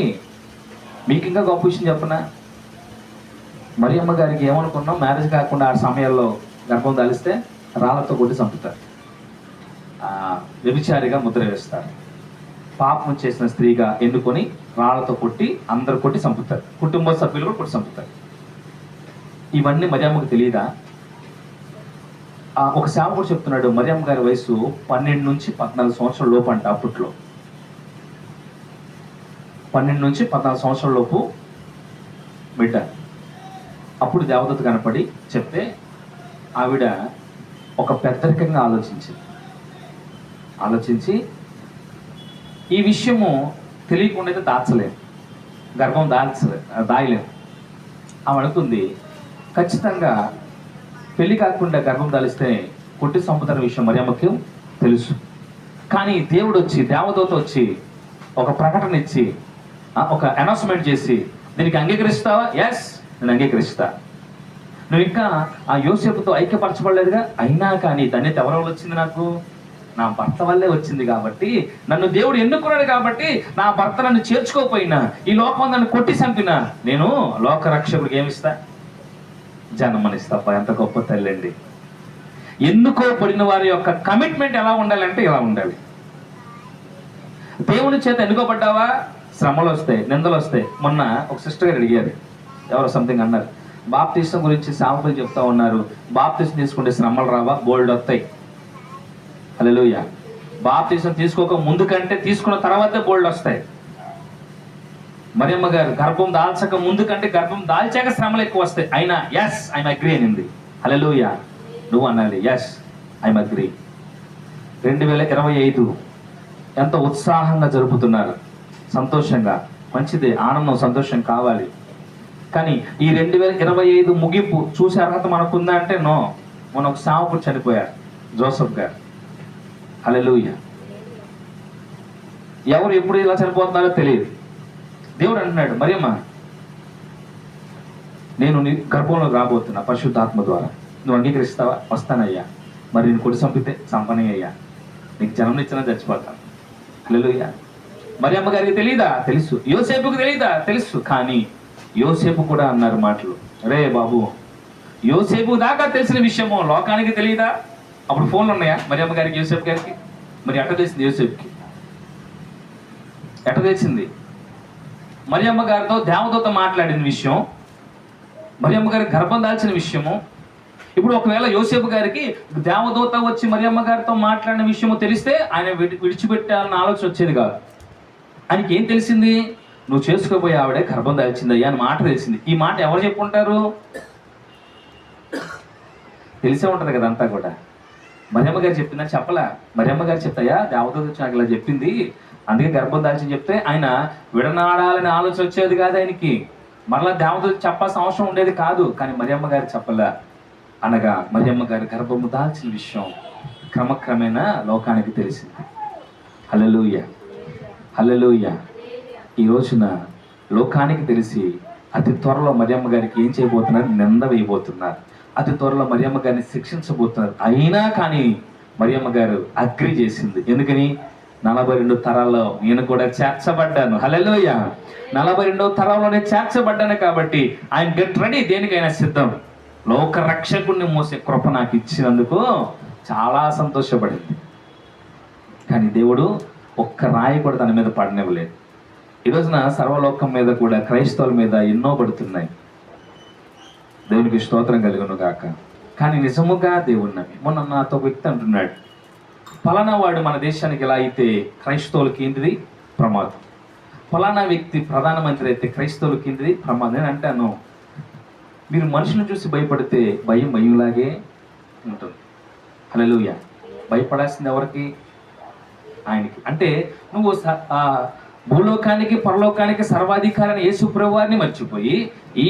మీకు ఇంకా గొప్ప విషయం చెప్పనా? మరియమ్మ గారికి ఏమనుకున్నాం, మ్యారేజ్ కాకుండా ఆ సమయాల్లో గర్భం దాలిస్తే రాళ్ళతో కొట్టి చంపుతారు, వ్యభిచారిగా ముద్ర వేస్తారు, పాపం చేసిన స్త్రీగా ఎన్నుకొని రాళ్లతో కొట్టి అందరు కొట్టి చంపుతారు, కుటుంబ సభ్యులు కూడా కొట్టి చంపుతారు. ఇవన్నీ మరియమ్మకు తెలియదా? ఒక సేవకుడు చెప్తున్నాడు, మరియమ్మ గారి వయసు 12 నుంచి 14 సంవత్సరాల లోపు అంట. అప్పట్లో 12 నుంచి 14 సంవత్సరాల లోపు బిడ్డ. అప్పుడు దేవదూత కనపడి చెప్తే ఆవిడ ఒక పెద్దరికంగా ఆలోచించి ఈ విషయము తెలియకుండా అయితే దాచలేదు, గర్భం దాయలేదు. ఆమె అనుకుంది, ఖచ్చితంగా పెళ్లి కాకుండా గర్భం దాలిస్తే కొట్టి సంపుతున్న విషయం మరియమ్మకి తెలుసు. కానీ దేవుడు వచ్చి, దేవదూత వచ్చి ఒక ప్రకటన ఇచ్చి, ఒక అనౌన్స్మెంట్ చేసి, దీనికి అంగీకరిస్తావా? ఎస్, నేను అంగీకరిస్తా. నువ్వు ఇంకా ఆ యోసేపుతో ఐక్యపరచబడలేదుగా, అయినా కానీ ధన్యత ఎవరి వల్ల వచ్చింది? నాకు నా భర్త వల్లే వచ్చింది. కాబట్టి నన్ను దేవుడు ఎన్నుకున్నాడు. కాబట్టి నా భర్త నన్ను చేర్చుకోకపోయినా, ఈ లోకం నన్ను కొట్టి చంపినా, నేను లోక రక్షకుడికి ఏమిస్తా? జన్మనిస్తా. ఎంత గొప్ప తల్లి అండి! ఎన్నుకోబడిన వారి యొక్క కమిట్మెంట్ ఎలా ఉండాలంటే ఇలా ఉండాలి. దేవుని చేత ఎన్నుకోబడ్డావా? శ్రమలు వస్తాయి, నిందలు వస్తాయి. మొన్న ఒక సిస్టర్ గారు అడిగారు, ఎవరో సంథింగ్ అన్నారు, బాప్తిసం గురించి సామెతలు చెప్తా ఉన్నారు, బాప్తిసం తీసుకుంటే శ్రమలు రావా? బోల్డ్ వస్తాయి. హల్లెలూయా! బాప్తిసం తీసుకోక ముందు కంటే తీసుకున్న తర్వాతే బోల్డ్ వస్తాయి. మరియమ్మ గారు గర్భం దాల్చక ముందు కంటే గర్భం దాల్చాక శ్రమలు ఎక్కువ వస్తాయి. అయినా ఎస్, ఐఎమ్ అగ్రీ అనింది. హల్లెలూయా! నువ్వు అనాలి, ఎస్, ఐఎమ్ అగ్రీ. 2025 ఎంత ఉత్సాహంగా జరుపుతున్నారు, సంతోషంగా, మంచిది, ఆనందం, సంతోషం కావాలి. కానీ ఈ 2025 ముగింపు చూసే అర్హత మనకుందా అంటే నో. మన ఒక సేవకుడు చనిపోయారు, జోసఫ్ గారు. హల్లెలూయా! ఎవరు ఎప్పుడు ఇలా చనిపోతున్నారో తెలియదు. దేవుడు అంటున్నాడు, మరియమ్మ, నేను నీ గర్భంలో రాబోతున్నా పరిశుద్ధాత్మ ద్వారా, నువ్వు అంగీకరిస్తావా? వస్తానయ్యా. మరి నేను కొడి చంపితే చంపనయ్యా, నీకు జన్మనిచ్చినా చచ్చిపోతాను. హల్లెలూయా! మరియమ్మ గారికి తెలియదా? తెలుసు. యోసేపుకు తెలియదా? తెలుసు. కానీ యోసేపు కూడా అన్నారు మాటలు, రే బాబు, యోసేపు దాకా తెలిసిన విషయము లోకానికి తెలియదా? అప్పుడు ఫోన్లు ఉన్నాయా మరియమ్మ గారికి, యోసేపు గారికి? మరి ఎట్ట తెలిసింది యోసేపుకి? ఎట్ట తెలిసింది? మరియమ్మ గారితో దేవదూత మాట్లాడిన విషయం, మరియమ్మ గారి గర్భం దాల్చిన విషయము. ఇప్పుడు ఒకవేళ యోసేపు గారికి దేవదూత వచ్చి మరియమ్మ గారితో మాట్లాడిన విషయము తెలిస్తే ఆయన విడిచిపెట్టాలన్న ఆలోచన వచ్చేది కాదు. ఆయనకి ఏం తెలిసింది? నువ్వు చేసుకోబోయే ఆవిడే గర్భం దాల్చిందయ్యా అని మాట తెలిసింది. ఈ మాట ఎవరు చెప్పుకుంటారు? తెలిసే ఉంటుంది కదా అంతా కూడా. మరియమ్మ గారు చెప్పిందని చెప్పలా. మరియమ్మ గారు చెప్తాయా దేవదూత వచ్చి నాకు ఇలా చెప్పింది, అందుకే గర్భం దాల్చి చెప్తే ఆయన విడనాడాలని ఆలోచన వచ్చేది కాదు ఆయనకి. మరలా దేవదూత చెప్పాల్సిన అవసరం ఉండేది కాదు. కానీ మరియమ్మ గారు చెప్పలా. అనగా మరియమ్మ గారు గర్భము దాల్చిన విషయం క్రమక్రమేణా లోకానికి తెలిసింది. హల్లెలూయా, హల్లెలూయా. ఈ రోజున లోకానికి తెలిసి అతి త్వరలో మరియమ్మ గారికి ఏం చేయబోతున్నారు? నింద వేయబోతున్నారు. అతి త్వరలో మరియమ్మ గారిని శిక్షించబోతున్నారు. అయినా కానీ మరియమ్మ గారు అగ్రి చేసింది. ఎందుకని? 42 తరాల్లో నేను కూడా చేర్చబడ్డాను. హల్లెలూయా. 42వ తరంలోనే చేర్చబడ్డాను కాబట్టి ఆయన గెట్ రెడీ, దేనికైనా సిద్ధం. లోక రక్షకుడిని మోసే కృప నాకు ఇచ్చినందుకు చాలా సంతోషపడింది. కానీ దేవుడు ఒక్క రాయి కూడా తన మీద పడనివ్వలేదు. ఈ రోజున సర్వలోకం మీద కూడా క్రైస్తవుల మీద ఎన్నో పడుతున్నాయి. దేవునికి స్తోత్రం కలుగును గాక. కానీ నిజముగా దేవుని నమ్మి, మొన్న నాతో ఒక వ్యక్తి అంటున్నాడు, ఫలానా వాడు మన దేశానికి ఎలా అయితే క్రైస్తవులకి ఏంటిది ప్రమాదం, ఫలానా వ్యక్తి ప్రధానమంత్రి అయితే క్రైస్తవులకి ఏంటిది ప్రమాదం. నేను అంటాను, మీరు మనుషులను చూసి భయపడితే భయంలాగే ఉంటుంది. హల్లెలూయా. భయపడాల్సింది ఎవరికి? ఆయనకి. అంటే నువ్వు భూలోకానికి పరలోకానికి సర్వాధికారిని యేసు ప్రభువారిని మర్చిపోయి ఈ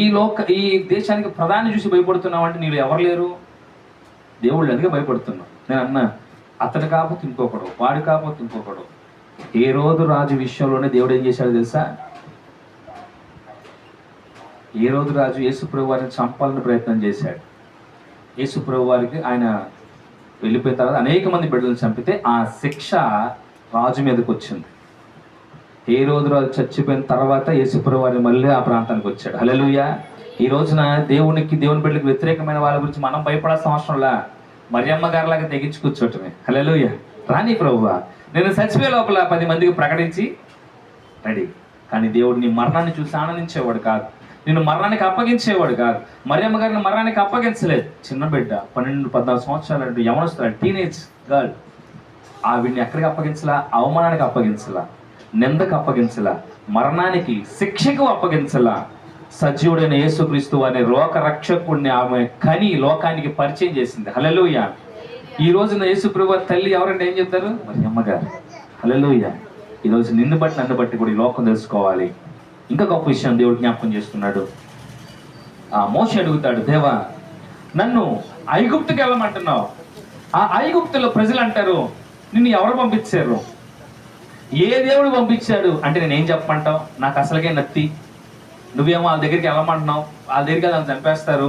దేశానికి ప్రధాని చూసి భయపడుతున్నావు అంటే నీళ్ళు ఎవరు లేరు? దేవుళ్ళు అందుకే భయపడుతున్నావు. నేను అన్నా, అతడు కాకపోతే ఇంకొకడు, వాడు కాకపోతే ఇంకొకడు. ఏ రోజు రాజు విషయంలోనే దేవుడు ఏం చేశాడు తెలుసా? ఏ రోజు రాజు యేసు ప్రభువారిని చంపాలని ప్రయత్నం చేశాడు. యేసు ప్రభువారికి ఆయన వెళ్ళిపోయిన తర్వాత అనేక మంది బిడ్డలను చంపితే ఆ శిక్ష రాజు మీదకి వచ్చింది. ఏ రోజు రాజు చచ్చిపోయిన తర్వాత యేసు ప్రభువారు మళ్ళీ ఆ ప్రాంతానికి వచ్చాడు. హల్లెలూయా. ఈ రోజున దేవుని బిడ్డలకు వ్యతిరేకమైన వాళ్ళ గురించి మనం భయపడాల్సిన అవసరంలా, మరియమ్మ గారిలాగా తెగించి కూర్చోటమే. హల్లెలూయా. రాని ప్రభువా, నేను చచ్చిపోయే లోపల 10 మందికి ప్రకటించి రెడీ. కానీ దేవుడు నీ మరణాన్ని చూసి ఆనందించేవాడు కాదు, నిన్ను మరణానికి అప్పగించేవాడు కాదు. మరియమ్మ గారిని మరణానికి అప్పగించలేదు. చిన్న బిడ్డ 12-14 సంవత్సరాలు యవనస్తురాలు, టీనేజ్ గర్ల్. ఆవిడ్ని ఎక్కడికి అప్పగించలా? అవమానానికి అప్పగించలా, నిందకు అప్పగించలా, మరణానికి శిక్షకు అప్పగించలా. సజీవుడైన యేసుక్రీస్తు వారిని లోక రక్షకుడిని ఆమె కని లోకానికి పరిచయం చేసింది. హల్లెలూయా. ఈ రోజున యేసు ప్రభువు తల్లి ఎవరంటే ఏం చెప్తారు? మరియమ్మ గారు. హల్లెలూయా. ఈరోజు నిన్ను బట్టి నన్ను బట్టి కూడా ఈ లోకం తెలుసుకోవాలి. ఇంకా గొప్ప విషయం దేవుడు జ్ఞాపకం చేస్తున్నాడు. మోషే అడుగుతాడు, దేవా నన్ను ఐగుప్తుకి వెళ్ళమంటున్నావు, ఆ ఐగుప్తులో ప్రజలు అంటారు నిన్ను ఎవరు పంపించారు? ఏ దేవుడు పంపించాడు అంటే నేనేం చెప్పమంటావు? నాకు అసలుగే నత్తి. నువ్వేమో వాళ్ళ దగ్గరికి వెళ్ళమంటున్నావు, వాళ్ళ దగ్గరికి వాళ్ళని చంపేస్తారు,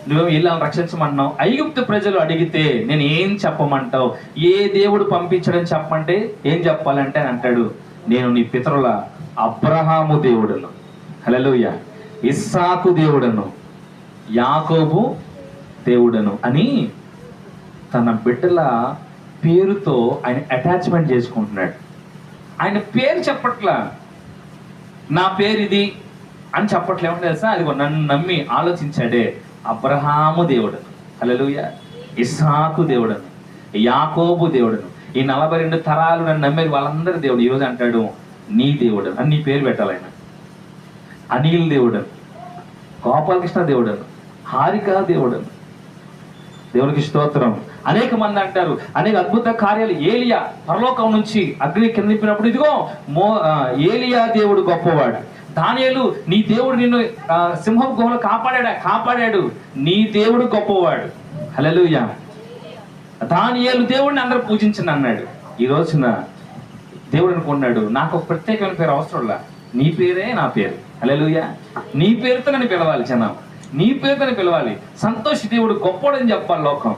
నువ్వేమో వెళ్ళి వాళ్ళని రక్షించమంటున్నావు. ఐగుప్తు ప్రజలు అడిగితే నేను ఏం చెప్పమంటావు? ఏ దేవుడు పంపించడని చెప్పమంటే ఏం చెప్పాలంటే అని అంటాడు, నేను నీ పితరుల అబ్రహాము దేవుడను, హల్లెలూయా, ఇస్సాకు దేవుడను, యాకోబు దేవుడను అని తన బిడ్డల పేరుతో ఆయన అటాచ్మెంట్ చేసుకుంటున్నాడు. ఆయన పేరు చెప్పట్లా, నా పేరు ఇది అని చెప్పట్లే. ఏమంటే తెలుసా? అదిగో నన్ను నమ్మి ఆలోచించాడే అబ్రహాము దేవుడను, హల్లెలూయా, ఇస్సాకు దేవుడను, యాకోబు దేవుడను. ఈ 42 తరాలు నన్ను నమ్మేది వాళ్ళందరూ దేవుడు. ఈరోజు అంటాడు నీ దేవుడను అని నీ పేరు పెట్టాలి. ఆయన అనిల్ దేవుడను, గోపాలకృష్ణ దేవుడను, హారిక దేవుడను. దేవునికి స్తోత్రం. అనేక మంది అంటారు అనేక అద్భుత కార్యాలు. ఏలియా పరలోకం నుంచి అగ్ని కింద నింపినప్పుడు ఇదిగో ఏలియా దేవుడు గొప్పవాడు. దానియేలు నీ దేవుడు నిన్ను సింహం గుహలో కాపాడాడు, నీ దేవుడు గొప్పవాడు. హల్లెలూయా. దానియేలు దేవుడిని అందరూ పూజించండి అన్నాడు. ఈ రోజున దేవుడు అనుకున్నాడు నాకు ఒక ప్రత్యేకమైన పేరు అవసరంలా, నీ పేరే నా పేరు. హల్లెలూయా. నీ పేరుతో నన్ను పిలవాలి జనం, నీ పేరుతో పిలవాలి. సంతోష్ దేవుడు గొప్పవాడని చెప్పాలి లోకం.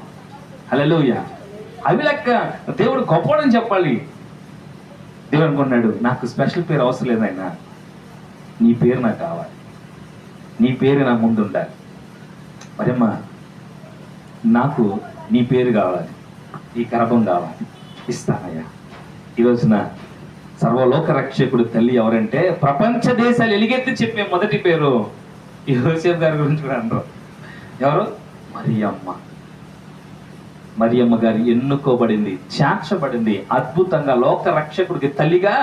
హల్లెలూయా. అవి లెక్క దేవుడు గొప్పవాడని చెప్పాలి. దేవుడు అనుకున్నాడు నాకు స్పెషల్ పేరు అవసరం లేదు, ఆయన నీ పేరు నాకు కావాలి, నీ పేరు నా ముందు ఉండాలి. మరమ్మ నాకు నీ పేరు కావాలి, ఈ గర్భం కావాలి, ఇస్తానయ్యా. ఈరోజున సర్వలోక రక్షకుడు తల్లి ఎవరంటే ప్రపంచ దేశాలు ఎలుగెత్తి చెప్పే మొదటి పేరు యోసేపు గారి గురించి కూడా అంటారు. ఎవరు? మరియమ్మ గారు ఎన్నుకోబడింది, చేర్చబడింది, అద్భుతంగా లోక రక్షకుడికి తల్లిగా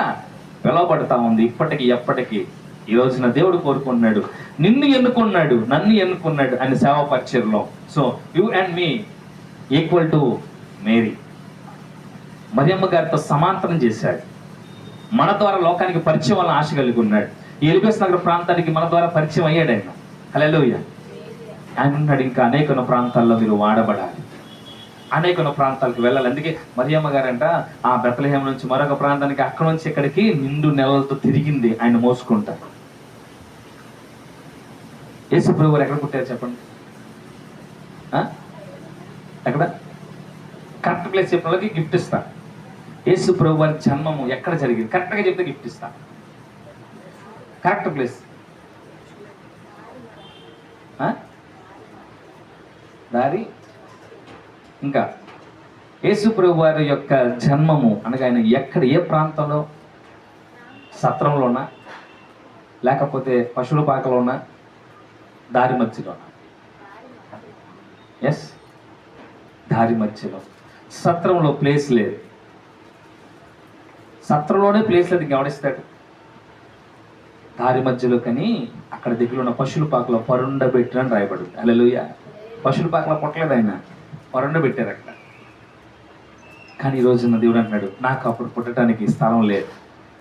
పిలవబడతా ఉంది ఇప్పటికి ఎప్పటికీ. ఈ రోజున దేవుడు కోరుకున్నాడు, నిన్ను ఎన్నుకున్నాడు, నన్ను ఎన్నుకున్నాడు అని సేవ పరిచర్లో. So you and me equal to Mary. మరియమ్మ గారితో సమాంతరం చేశాడు. మన ద్వారా లోకానికి పరిచయం వల్ల ఆశ కలిగి ఉన్నాడు. ఈ ఎలిపేస్ నగర్ ప్రాంతానికి మన ద్వారా పరిచయం అయ్యాడు ఆయన. హల్లెలూయా. ఆయన ఉన్నాడు, ఇంకా అనేక ప్రాంతాల్లో మీరు వాడబడాలి, అనేక ప్రాంతాలకు వెళ్ళాలి. అందుకే మరియమ్మ గారంట ఆ బెత్లెహేం నుంచి మరొక ప్రాంతానికి, అక్కడ నుంచి ఇక్కడికి నిండు నెలలతో తిరిగింది ఆయన మోసుకుంటా. యేసు ప్రభు వారు ఎక్కడ పుట్టారు చెప్పండి? ఎక్కడ? కరెక్ట్ ప్లేస్ చెప్పిన వాళ్ళకి గిఫ్ట్ ఇస్తా. యేసు ప్రభు వారి జన్మము ఎక్కడ జరిగింది కరెక్ట్గా చెప్తే గిఫ్ట్ ఇస్తా. కరెక్ట్ ప్లేస్ దారి. ఇంకా యేసు ప్రభు వారి యొక్క జన్మము అనగా ఆయన ఎక్కడ, ఏ ప్రాంతంలో? సత్రంలోనా, లేకపోతే పశువుల పాకలోనా, దారి మధ్యలోనా? ఎస్, దారి మధ్యలో. సత్రంలో ప్లేస్ లేదు. సత్రంలోనే ప్లేస్ లేదు, ఇంకెవడిస్తాడు? దారి మధ్యలో. కానీ అక్కడ దగ్గర ఉన్న పశువుల పాకలో పరుండబెట్టినని రాయబడింది. హల్లెలూయా. పశువుల పాకలో పుట్టలేదు ఆయన, పరుండబెట్టారు అక్కడ. కానీ ఈ రోజున దేవుడు అంటున్నాడు, నాకు అప్పుడు పుట్టడానికి స్థలం లేదు,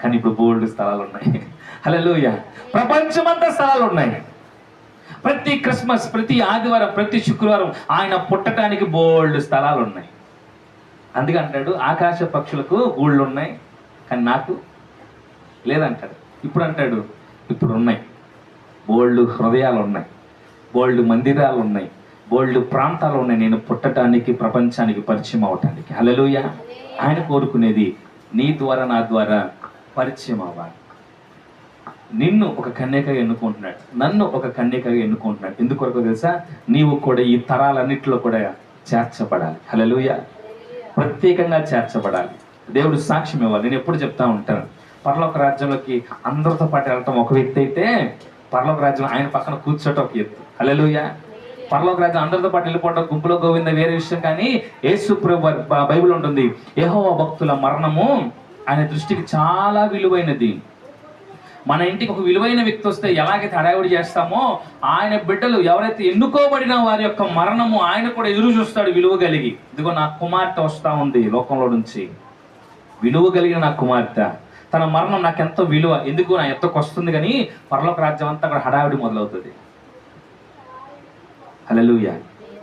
కానీ ఇప్పుడు బోల్డ్ స్థలాలు ఉన్నాయి. హల్లెలూయా. ప్రపంచమంతా స్థలాలు ఉన్నాయి. ప్రతి క్రిస్మస్, ప్రతి ఆదివారం, ప్రతి శుక్రవారం ఆయన పుట్టడానికి బోల్డ్ స్థలాలు ఉన్నాయి. అందుకే అంటాడు, ఆకాశ పక్షులకు గూళ్ళు ఉన్నాయి కానీ నాకు లేదంటాడు. ఇప్పుడు అంటాడు, ఇప్పుడు ఉన్నాయి. బోల్డ్ హృదయాలు ఉన్నాయి, బోల్డ్ మందిరాలు ఉన్నాయి, బోల్డ్ ప్రాంతాలు ఉన్నాయి నేను పుట్టడానికి, ప్రపంచానికి పరిచయం అవటానికి. హల్లెలూయా. ఆయన కోరుకునేది నీ ద్వారా, నా ద్వారా పరిచయం అవ్వాలి. నిన్ను ఒక కన్యకగా ఎన్నుకుంటున్నాడు, నన్ను ఒక కన్యకగా ఎన్నుకుంటున్నాడు. ఎందుకొరకు తెలుసా? నీవు కూడా ఈ తరాలన్నింటిలో కూడా చేర్చబడాలి. హల్లెలూయా. ప్రత్యేకంగా చేర్చబడాలి. దేవుడు సాక్ష్యం ఇవ్వాలి. నేను ఎప్పుడు చెప్తా ఉంటాను, పరలోక రాజ్యంలోకి అందరితో పాటు వెళ్ళటం ఒక వ్యక్తి అయితే, పరలోక రాజ్యం ఆయన పక్కన కూర్చోటం ఒక ఎత్తు. హల్లెలూయా. పరలోక రాజ్యం అందరితో పాటు వెళ్ళిపోవడం, గుంపులో గోవింద వేరే విషయం. కానీ యేసు ప్రభు బైబిల్ ఉంటుంది, యెహోవా భక్తుల మరణము ఆయన దృష్టికి చాలా విలువైనది. మన ఇంటికి ఒక విలువైన వ్యక్తి వస్తే ఎలాగైతే హడావిడి చేస్తామో, ఆయన బిడ్డలు ఎవరైతే ఎన్నుకోబడిన వారి యొక్క మరణము ఆయన కూడా ఎదురు చూస్తాడు విలువ కలిగి. ఇదిగో నా కుమార్తె వస్తూ ఉంది లోకంలో నుంచి, విలువ కలిగిన నా కుమార్తె, తన మరణం నాకెంతో విలువ, ఎందుకు నా ఎత్తకు వస్తుంది. కానీ పరలోక రాజ్యం అంతా అక్కడ హడావిడి మొదలవుతుంది. హల్లెలూయా.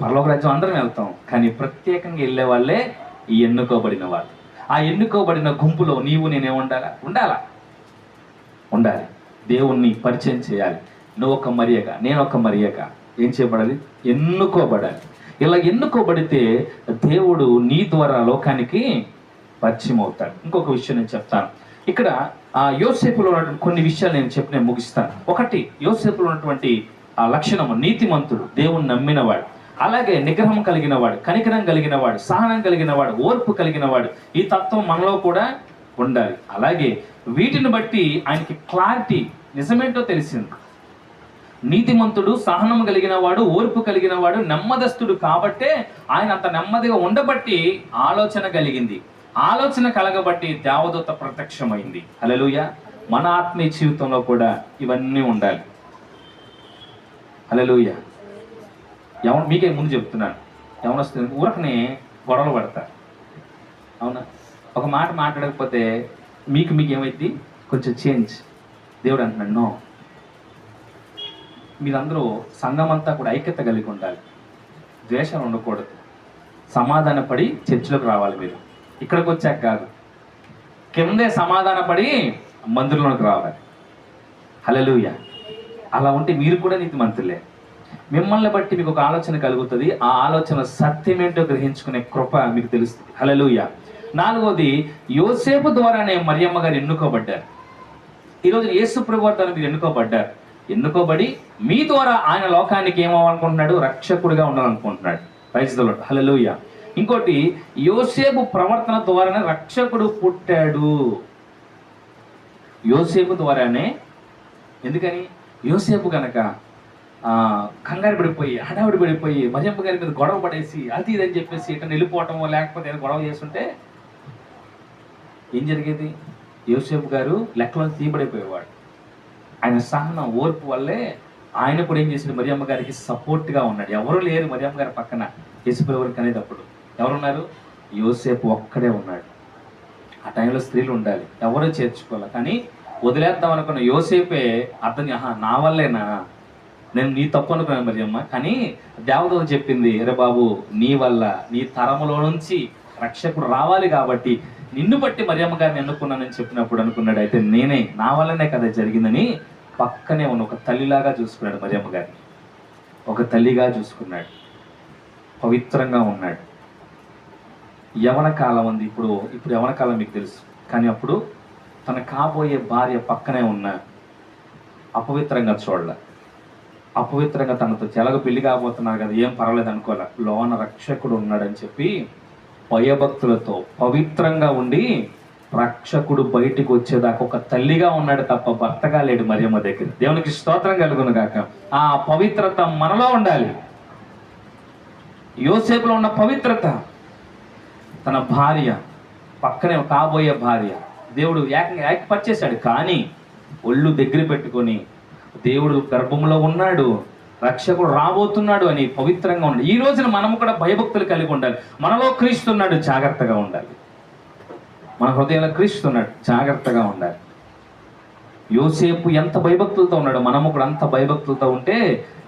పరలోక రాజ్యం అందరం వెళ్తాం, కానీ ప్రత్యేకంగా వెళ్ళే వాళ్ళే ఈ ఎన్నుకోబడిన వాళ్ళు. ఆ ఎన్నుకోబడిన గుంపులో నీవు నేనే ఉండాలా. దేవుణ్ణి పరిచయం చేయాలి. నువ్వు ఒక మరియగా, నేను ఒక మరియగా ఏం చేయబడాలి? ఎన్నుకోబడాలి. ఇలా ఎన్నుకోబడితే దేవుడు నీ ద్వారా లోకానికి పరిచయం అవుతాడు. ఇంకొక విషయం నేను చెప్తాను. ఇక్కడ యోసేపులో ఉన్నటువంటి కొన్ని విషయాలు నేను ముగిస్తాను. ఒకటి, యోసేపులో ఉన్నటువంటి లక్షణము నీతిమంతుడు, దేవుణ్ణి నమ్మినవాడు, అలాగే నిగ్రహం కలిగిన వాడు, కనికరం కలిగిన వాడు, సహనం కలిగిన వాడు, ఓర్పు కలిగిన వాడు. ఈ తత్వం మనలో కూడా ఉండాలి. అలాగే వీటిని బట్టి ఆయనకి క్లారిటీ నిజమేంటో తెలిసింది. నీతిమంతుడు, సహనం కలిగిన వాడు, ఓర్పు కలిగిన వాడు, నెమ్మదస్తుడు కాబట్టే ఆయన అంత నెమ్మదిగా ఉండబట్టి ఆలోచన కలిగింది. ఆలోచన కలగబట్టి దేవదూత ప్రత్యక్షమైంది. హల్లెలూయా. మన ఆత్మీయ జీవితంలో కూడా ఇవన్నీ ఉండాలి. హల్లెలూయా. మీకే ముందు చెప్తున్నాను, వస్తుంది ఊరకనే గొడవలు పడతారు. అవునా? ఒక మాట మాట్లాడకపోతే మీకు ఏమైంది? కొంచెం చేంజ్. దేవుడు అంటున్నాడు, నో, మీరందరూ సంఘం అంతా కూడా ఐక్యత కలిగి ఉండాలి, ద్వేషాలు ఉండకూడదు, సమాధానపడి చర్చిలోకి రావాలి. మీరు ఇక్కడికి వచ్చాక కాదు, కిందే సమాధానపడి మందిరంలోకి రావాలి. హల్లెలూయా. అలా ఉంటే మీరు కూడా నీతిమంతులే. మిమ్మల్ని బట్టి మీకు ఒక ఆలోచన కలుగుతుంది. ఆ ఆలోచన సత్యమేంటో గ్రహించుకునే కృప మీకు తెలుస్తుంది. హల్లెలూయా. నాలుగోది, యోసేపు ద్వారానే మరియమ్మ గారు ఎన్నుకోబడ్డారు. ఈరోజు యేసు ప్రభు ద్వారా మీరు ఎన్నుకోబడి మీ ద్వారా ఆయన లోకానికి ఏమవ్వాలనుకుంటున్నాడు? రక్షకుడిగా ఉండాలనుకుంటున్నాడు. Praise the Lord. హల్లెలూయా. ఇంకోటి, యోసేపు ప్రవర్తన ద్వారానే రక్షకుడు పుట్టాడు. యోసేపు ద్వారానే. ఎందుకని? యోసేపు కనుక కంగారు పడిపోయి, హడావుడి పడిపోయి, మరియమ్మ గారి మీద గొడవ పడేసి అది ఇదని చెప్పేసి ఇట్లా వెళ్ళిపోవటమో లేకపోతే గొడవ చేస్తుంటే ఏం జరిగేది? యోసేపు గారు లెక్కలో తీయబడిపోయేవాడు. ఆయన సహనం, ఓర్పు వల్లే ఆయన కూడా ఏం చేశాడు? మరియమ్మ గారికి సపోర్ట్గా ఉన్నాడు. ఎవరు లేరు మరియమ్మ గారి పక్కన యేసు ప్రభువుకి అనేటప్పుడు. ఎవరున్నారు? యోసేపు ఒక్కడే ఉన్నాడు. ఆ టైంలో స్త్రీలు ఉండాలి, ఎవరూ చేర్చుకోవాలి. కానీ వదిలేద్దాం అనుకున్న యోసేపే అర్థం, నా వల్లేనా, నేను నీ తప్పు అనుకున్నాను మరియమ్మ, కానీ దేవదూత చెప్పింది, అరే బాబు నీ వల్ల, నీ తరములో నుంచి రక్షకుడు రావాలి కాబట్టి నిన్ను బట్టి మరియమ్మ గారిని ఎన్నుకున్నానని చెప్పినప్పుడు అనుకున్నాడు, అయితే నేనే, నా వల్లనే కదా జరిగిందని పక్కనే ఉన్న ఒక తల్లిలాగా చూసుకున్నాడు మరియమ్మ గారిని. ఒక తల్లిగా చూసుకున్నాడు, పవిత్రంగా ఉన్నాడు. యవన కాలం ఉంది, ఇప్పుడు యవన కాలం మీకు తెలుసు. కానీ అప్పుడు తన కాబోయే భార్య పక్కనే ఉన్న అపవిత్రంగా చూడాల, అపవిత్రంగా తనతో ఎలాగో పెళ్లి కాబోతున్నారు కదా, ఏం పర్వాలేదు అనుకోలే, లోన రక్షకుడు ఉన్నాడని చెప్పి భయభక్తులతో పవిత్రంగా ఉండి రక్షకుడు బయటికి వచ్చేదాకా ఒక తల్లిగా ఉన్నాడు తప్ప భర్తగా లేడు మరియమ్మ దగ్గర. దేవునికి స్తోత్రం కలుగును గాక. ఆ పవిత్రత మనలో ఉండాలి. యోసేపులో ఉన్న పవిత్రత, తన భార్య పక్కనే కాబోయే భార్య దేవుడు ఏకపరిచేశాడు, కానీ ఒళ్ళు దగ్గర పెట్టుకొని దేవుడు గర్భంలో ఉన్నాడు, రక్షకుడు రాబోతున్నాడు అని పవిత్రంగా ఉండాలి. ఈ రోజున మనము కూడా భయభక్తులు కలిగి ఉండాలి. మనలో క్రీస్తున్నాడు, జాగ్రత్తగా ఉండాలి. మన హృదయంలో క్రీస్తున్నాడు, జాగ్రత్తగా ఉండాలి. యోసేపు ఎంత భయభక్తులతో ఉన్నాడో మనము కూడా అంత భయభక్తులతో ఉంటే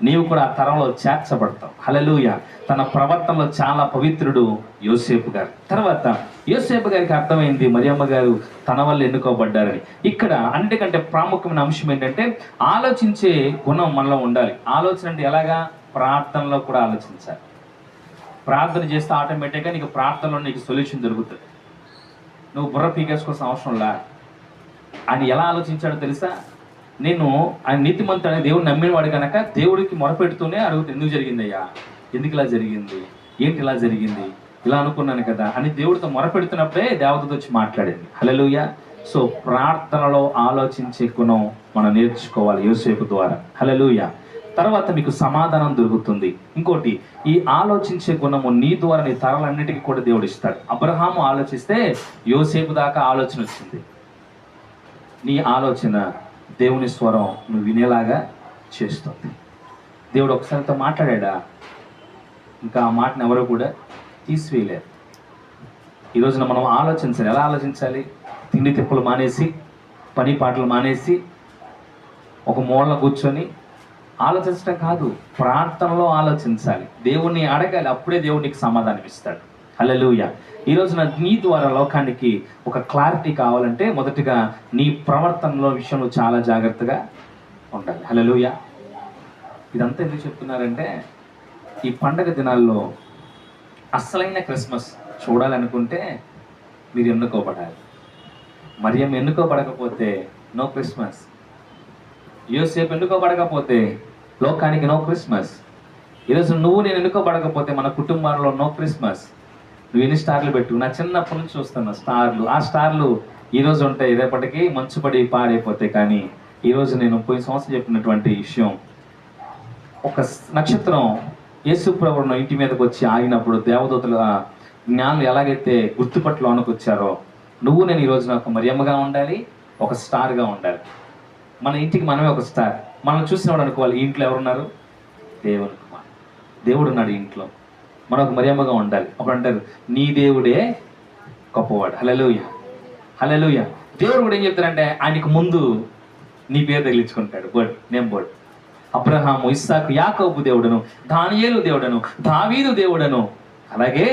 నీవు కూడా ఆ తరంలో చేర్చబడతావు. హల్లెలూయా. తన ప్రవర్తనలో చాలా పవిత్రుడు యోసేపు గారు. తర్వాత యోసేపు గారికి అర్థమైంది మరియమ్మ గారు తన వల్ల ఎన్నుకోబడ్డారని. ఇక్కడ అన్నిటికంటే ప్రాముఖ్యమైన అంశం ఏంటంటే ఆలోచించే గుణం మనలో ఉండాలి. ఆలోచన అంటే ఎలాగా? ప్రార్థనలో కూడా ఆలోచించాలి. ప్రార్థన చేస్తే ఆటోమేటిక్గా నీకు ప్రార్థనలో నీకు సొల్యూషన్ దొరుకుతుంది. నువ్వు బుర్ర పీకేసుకోవాల్సిన అవసరంలా. ఆయన ఎలా ఆలోచించాడో తెలుసా? నేను ఆయన నీతిమంతుడు అనే దేవుడు నమ్మినవాడు కనుక దేవుడికి మొరపెడుతూనే అడుగుతా, ఎందుకు జరిగిందయ్యా, ఎందుకు ఇలా జరిగింది, ఏంటి ఇలా జరిగింది, ఇలా అనుకున్నాను కదా అని దేవుడితో మొరపెడుతున్నప్పుడే దేవతతో వచ్చి మాట్లాడింది. హల్లెలూయా. సో ప్రార్థనలో ఆలోచించే గుణం మనం నేర్చుకోవాలి యోసేపు ద్వారా. హల్లెలూయా. తర్వాత మీకు సమాధానం దొరుకుతుంది. ఇంకోటి, ఈ ఆలోచించే గుణము నీ ద్వారా నీ తరాలన్నిటికీ కూడా దేవుడు ఇస్తాడు. అబ్రహాము ఆలోచిస్తే యోసేపు దాకా ఆలోచన వచ్చింది. నీ ఆలోచన దేవుని స్వరం నువ్వు వినేలాగా చేస్తుంది. దేవుడు ఒకసారితో మాట్లాడా, ఇంకా ఆ మాటను ఎవరో కూడా తీసివేయలేరు. ఈ రోజున మనం ఆలోచించాలి. ఎలా ఆలోచించాలి? తిండి తిప్పులు మానేసి, పని పాటలు మానేసి, ఒక మూలన కూర్చొని ఆలోచించడం కాదు, ప్రార్థనలో ఆలోచించాలి. దేవుణ్ణి అడగాలి, అప్పుడే దేవుడు నీకు సమాధానం ఇస్తాడు. హల్లెలూయా. ఈ రోజున నీ ద్వారా లోకానికి ఒక క్లారిటీ కావాలంటే మొదటిగా నీ ప్రవర్తనలో విషయంలో చాలా జాగ్రత్తగా ఉండాలి. హల్లెలూయా. ఇదంతా ఎందుకు చెప్తున్నారంటే ఈ పండగ దినాల్లో అసలైన క్రిస్మస్ చూడాలనుకుంటే మీరు ఎన్నుకోబడాలి. మరియం ఎన్నుకోబడకపోతే నో క్రిస్మస్. యోసేపు ఎన్నుకోబడకపోతే లోకానికి నో క్రిస్మస్. ఈరోజు నువ్వు నేను ఎన్నుకోబడకపోతే మన కుటుంబంలో నో క్రిస్మస్. నువ్వు ఎన్ని స్టార్లు పెట్టు, నా చిన్నప్పటి నుంచి చూస్తున్నా స్టార్లు, ఆ స్టార్లు ఈరోజు ఉంటాయి, రేపటికి మంచుపడి పాడైపోతాయి. కానీ ఈరోజు నేను పోయిన సంవత్సరం చెప్పినటువంటి విషయం, ఒక నక్షత్రం యేసు ప్రభువును ఇంటి మీదకి వచ్చి ఆగినప్పుడు దేవదూతలు జ్ఞానులు ఎలాగైతే గుర్తుపట్లు అనుకొచ్చారో, నువ్వు నేను ఈ రోజున ఒక మరియమ్మగా ఉండాలి, ఒక స్టార్గా ఉండాలి. మన ఇంటికి మనమే ఒక స్టార్. మనం చూసినవాడు అనుకోవాలి, ఈ ఇంట్లో ఎవరున్నారు? దేవుని కుమార్, దేవుడు ఉన్నాడు ఇంట్లో. మనం ఒక మరియమ్మగా ఉండాలి. అప్పుడు అంటారు, నీ దేవుడే గొప్పవాడు. హల్లెలూయా. హల్లెలూయా. దేవుడు కూడా ఏం చెప్తారంటే ఆయనకు ముందు నీ పేరు తగిలించుకుంటాడు, నేమ్ బోర్డ్. అబ్రహాము, ఇస్సాకు, యాకోబు దేవుడను, దానియేలు దేవుడను, దావీదు దేవుడను, అలాగే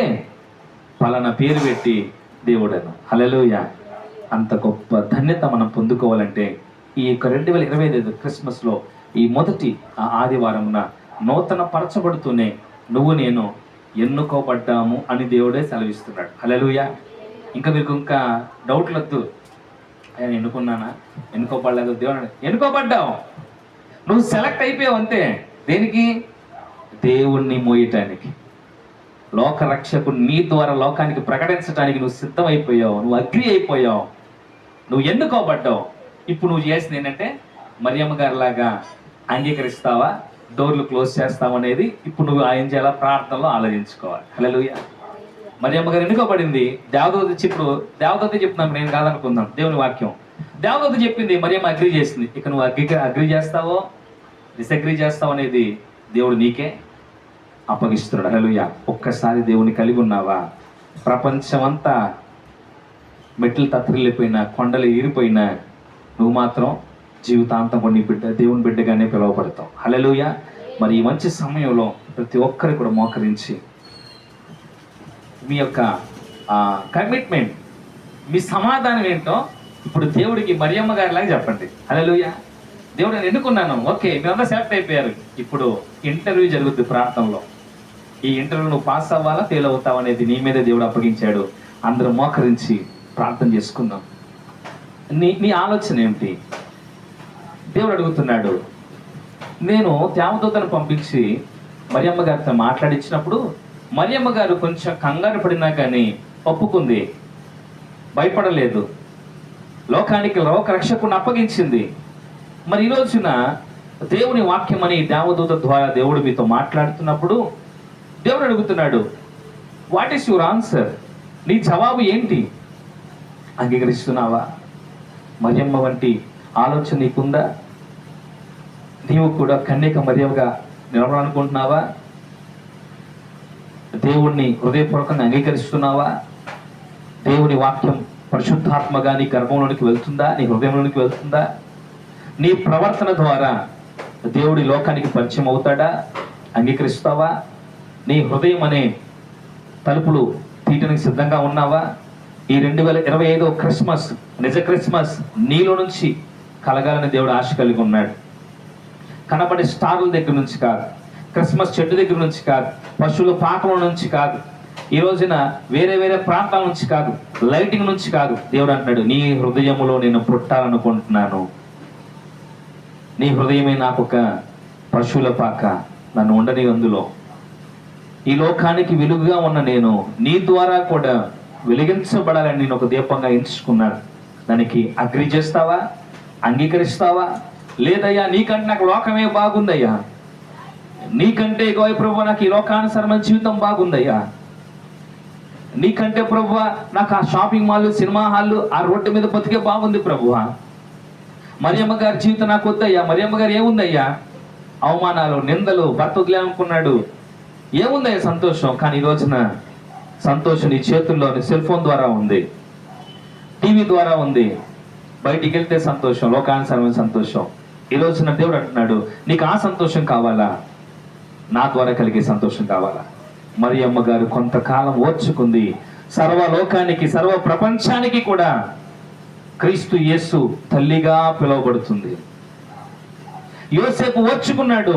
పలానా పేరు పెట్టి దేవుడను. హల్లెలూయా. అంత గొప్ప ధన్యత మనం పొందుకోవాలంటే ఈ యొక్క 2025 క్రిస్మస్లో ఈ మొదటి ఆదివారమున నూతన పరచబడుతూనే నువ్వు నేను ఎన్నుకోబడ్డాము అని దేవుడే సెలవిస్తున్నాడు. హల్లెలూయా. ఇంకా మీకు ఇంకా డౌట్లు వద్దు, ఆయన ఎన్నుకున్నానా, ఎన్నుకోబడలేదు. దేవుడు ఎన్నుకోబడ్డావు, నువ్వు సెలెక్ట్ అయిపోయావు అంతే. దేనికి? దేవుణ్ణి మోయటానికి, లోక రక్షకుడు నీ ద్వారా లోకానికి ప్రకటించడానికి నువ్వు సిద్ధమైపోయావు, నువ్వు అగ్రి అయిపోయావు, నువ్వు ఎన్నుకోబడ్డావు. ఇప్పుడు నువ్వు చేసింది ఏంటంటే మరియమ్మ గారిలాగా అంగీకరిస్తావా, డోర్లు క్లోజ్ చేస్తావు అనేది ఇప్పుడు నువ్వు ఏం చేయాలా, ప్రార్థనలో ఆలోచించుకోవాలి. హల్లెలూయా. మరియమ్మ గారు ఎన్నుకోబడింది. దేవదూత ఇప్పుడు దేవదూత చెప్తున్నాం, నేను కాదనుకుందాం, దేవుని వాక్యం. దేవదూత చెప్పింది, మరియమ్మ అగ్రి చేసింది. ఇక నువ్వు అగ్రి చేస్తావో డిసగ్రీ చేస్తావు అనేది దేవుడు నీకే అప్పగిస్తున్నాడు. హల్లెలూయా. ఒక్కసారి దేవుని కలిగి ఉన్నావా? ప్రపంచమంతా మెట్లు తత్తరిల్లిపోయినా, కొండలు ఏరిపోయినా, నువ్వు మాత్రం జీవితాంతం కొన్ని దేవుని బిడ్డగానే పిలువబడతావు. హల్లెలూయా. మరి ఈ మంచి సమయంలో ప్రతి ఒక్కరు కూడా మోకరించి మీ యొక్క కమిట్మెంట్, మీ సమాధానం ఏంటో ఇప్పుడు దేవుడికి మరియమ్మ గారిలాగా చెప్పండి. హల్లెలూయా. దేవుడు నేను ఎన్నుకున్నాను, ఓకే మీరంతా సెలెక్ట్ అయిపోయారు, ఇప్పుడు ఇంటర్వ్యూ జరుగుద్ది ప్రార్థనలో. ఈ ఇంటర్వ్యూ నువ్వు పాస్ అవ్వాలా ఫెయిల్ అవుతావా అనేది నీ మీదే దేవుడు అప్పగించాడు. అందరూ మోకరించి ప్రార్థన చేసుకుందాం. నీ ఆలోచన ఏమిటి? దేవుడు అడుగుతున్నాడు. నేను దేవదూతను పంపించి మరియమ్మ గారితో మాట్లాడించినప్పుడు మరియమ్మ గారు కొంచెం కంగారు పడినా కానీ ఒప్పుకుంది, భయపడలేదు, లోకానికి లోక రక్షకుని అప్పగించింది. మరి ఈ రోజున దేవుని వాక్యం అని దేవదూత ద్వారా దేవుడు మీతో మాట్లాడుతున్నప్పుడు దేవుడు అడుగుతున్నాడు, వాట్ ఈస్ యువర్ ఆన్సర్? నీ జవాబు ఏంటి? అంగీకరిస్తున్నావా? మరియమ్మ వంటి ఆలోచన నీకుందా? నీవు కూడా కన్యక మరియమ్మగా నిలబడాలనుకుంటున్నావా? దేవుణ్ణి హృదయపూర్వకంగా అంగీకరిస్తున్నావా? దేవుని వాక్యం పరిశుద్ధాత్మగా నీ గర్భంలోనికి వెళ్తుందా? నీ హృదయంలోనికి వెళ్తుందా? నీ ప్రవర్తన ద్వారా దేవుడి లోకానికి పరిచయం అవుతాడా? అంగీకరిస్తావా? నీ హృదయం అనే తలుపులు తీయటానికి సిద్ధంగా ఉన్నావా? ఈ 2025 క్రిస్మస్ నిజ క్రిస్మస్ నీలో నుంచి కలగాలని దేవుడు ఆశ కలిగి ఉన్నాడు. కనబడే స్టార్ల దగ్గర నుంచి కాదు, క్రిస్మస్ చెట్టు దగ్గర నుంచి కాదు, పశువుల పాకల నుంచి కాదు, ఈ రోజున వేరే వేరే ప్రాంతాల నుంచి కాదు, లైటింగ్ నుంచి కాదు. దేవుడు అంటున్నాడు, నీ హృదయములో నేను పుట్టాలనుకుంటున్నాను. నీ హృదయమే నాకు ఒక పశువుల పాక, నన్ను ఉండని అందులో. ఈ లోకానికి వెలుగుగా ఉన్న నేను నీ ద్వారా కూడా వెలిగించబడాలని నేను ఒక దీపంగా ఎంచుకున్నాను. దానికి అగ్రి చేస్తావా? అంగీకరిస్తావా? లేదయ్యా నీకంటే నాకు లోకమే బాగుందయ్యా, నీకంటే గోయ ప్రభు నాకు ఈ లోకానుసరమైన జీవితం బాగుందయ్యా, నీకంటే ప్రభు నాకు ఆ షాపింగ్ మాల్, సినిమా హాల్, ఆ రోడ్డు మీద బతికే బాగుంది ప్రభు. మరియమ్మ గారి జీవితం నాకు వద్దయ్యా. మరియమ్మ గారు ఏముందయ్యా? అవమానాలు, నిందలు, భర్త వదిలేనుకున్నాడు, ఏముందయ్యా సంతోషం? కానీ ఈ రోజున సంతోషం నీ చేతుల్లో సెల్ ఫోన్ ద్వారా ఉంది, టీవీ ద్వారా ఉంది. బయటికి వెళ్తే సంతోషం, లోకానుసరమైన సంతోషం. ఈ రోజున దేవుడు అంటున్నాడు, నీకు ఆ సంతోషం కావాలా? నా ద్వారా కలిగే సంతోషం కావాలా? మరియమ్మ గారు కొంతకాలం ఓర్చుకుంది. సర్వలోకానికి, సర్వ ప్రపంచానికి కూడా క్రీస్తు యేసు తల్లిగా పిలువబడుతుంది. యోసేపు ఓర్చుకున్నాడు,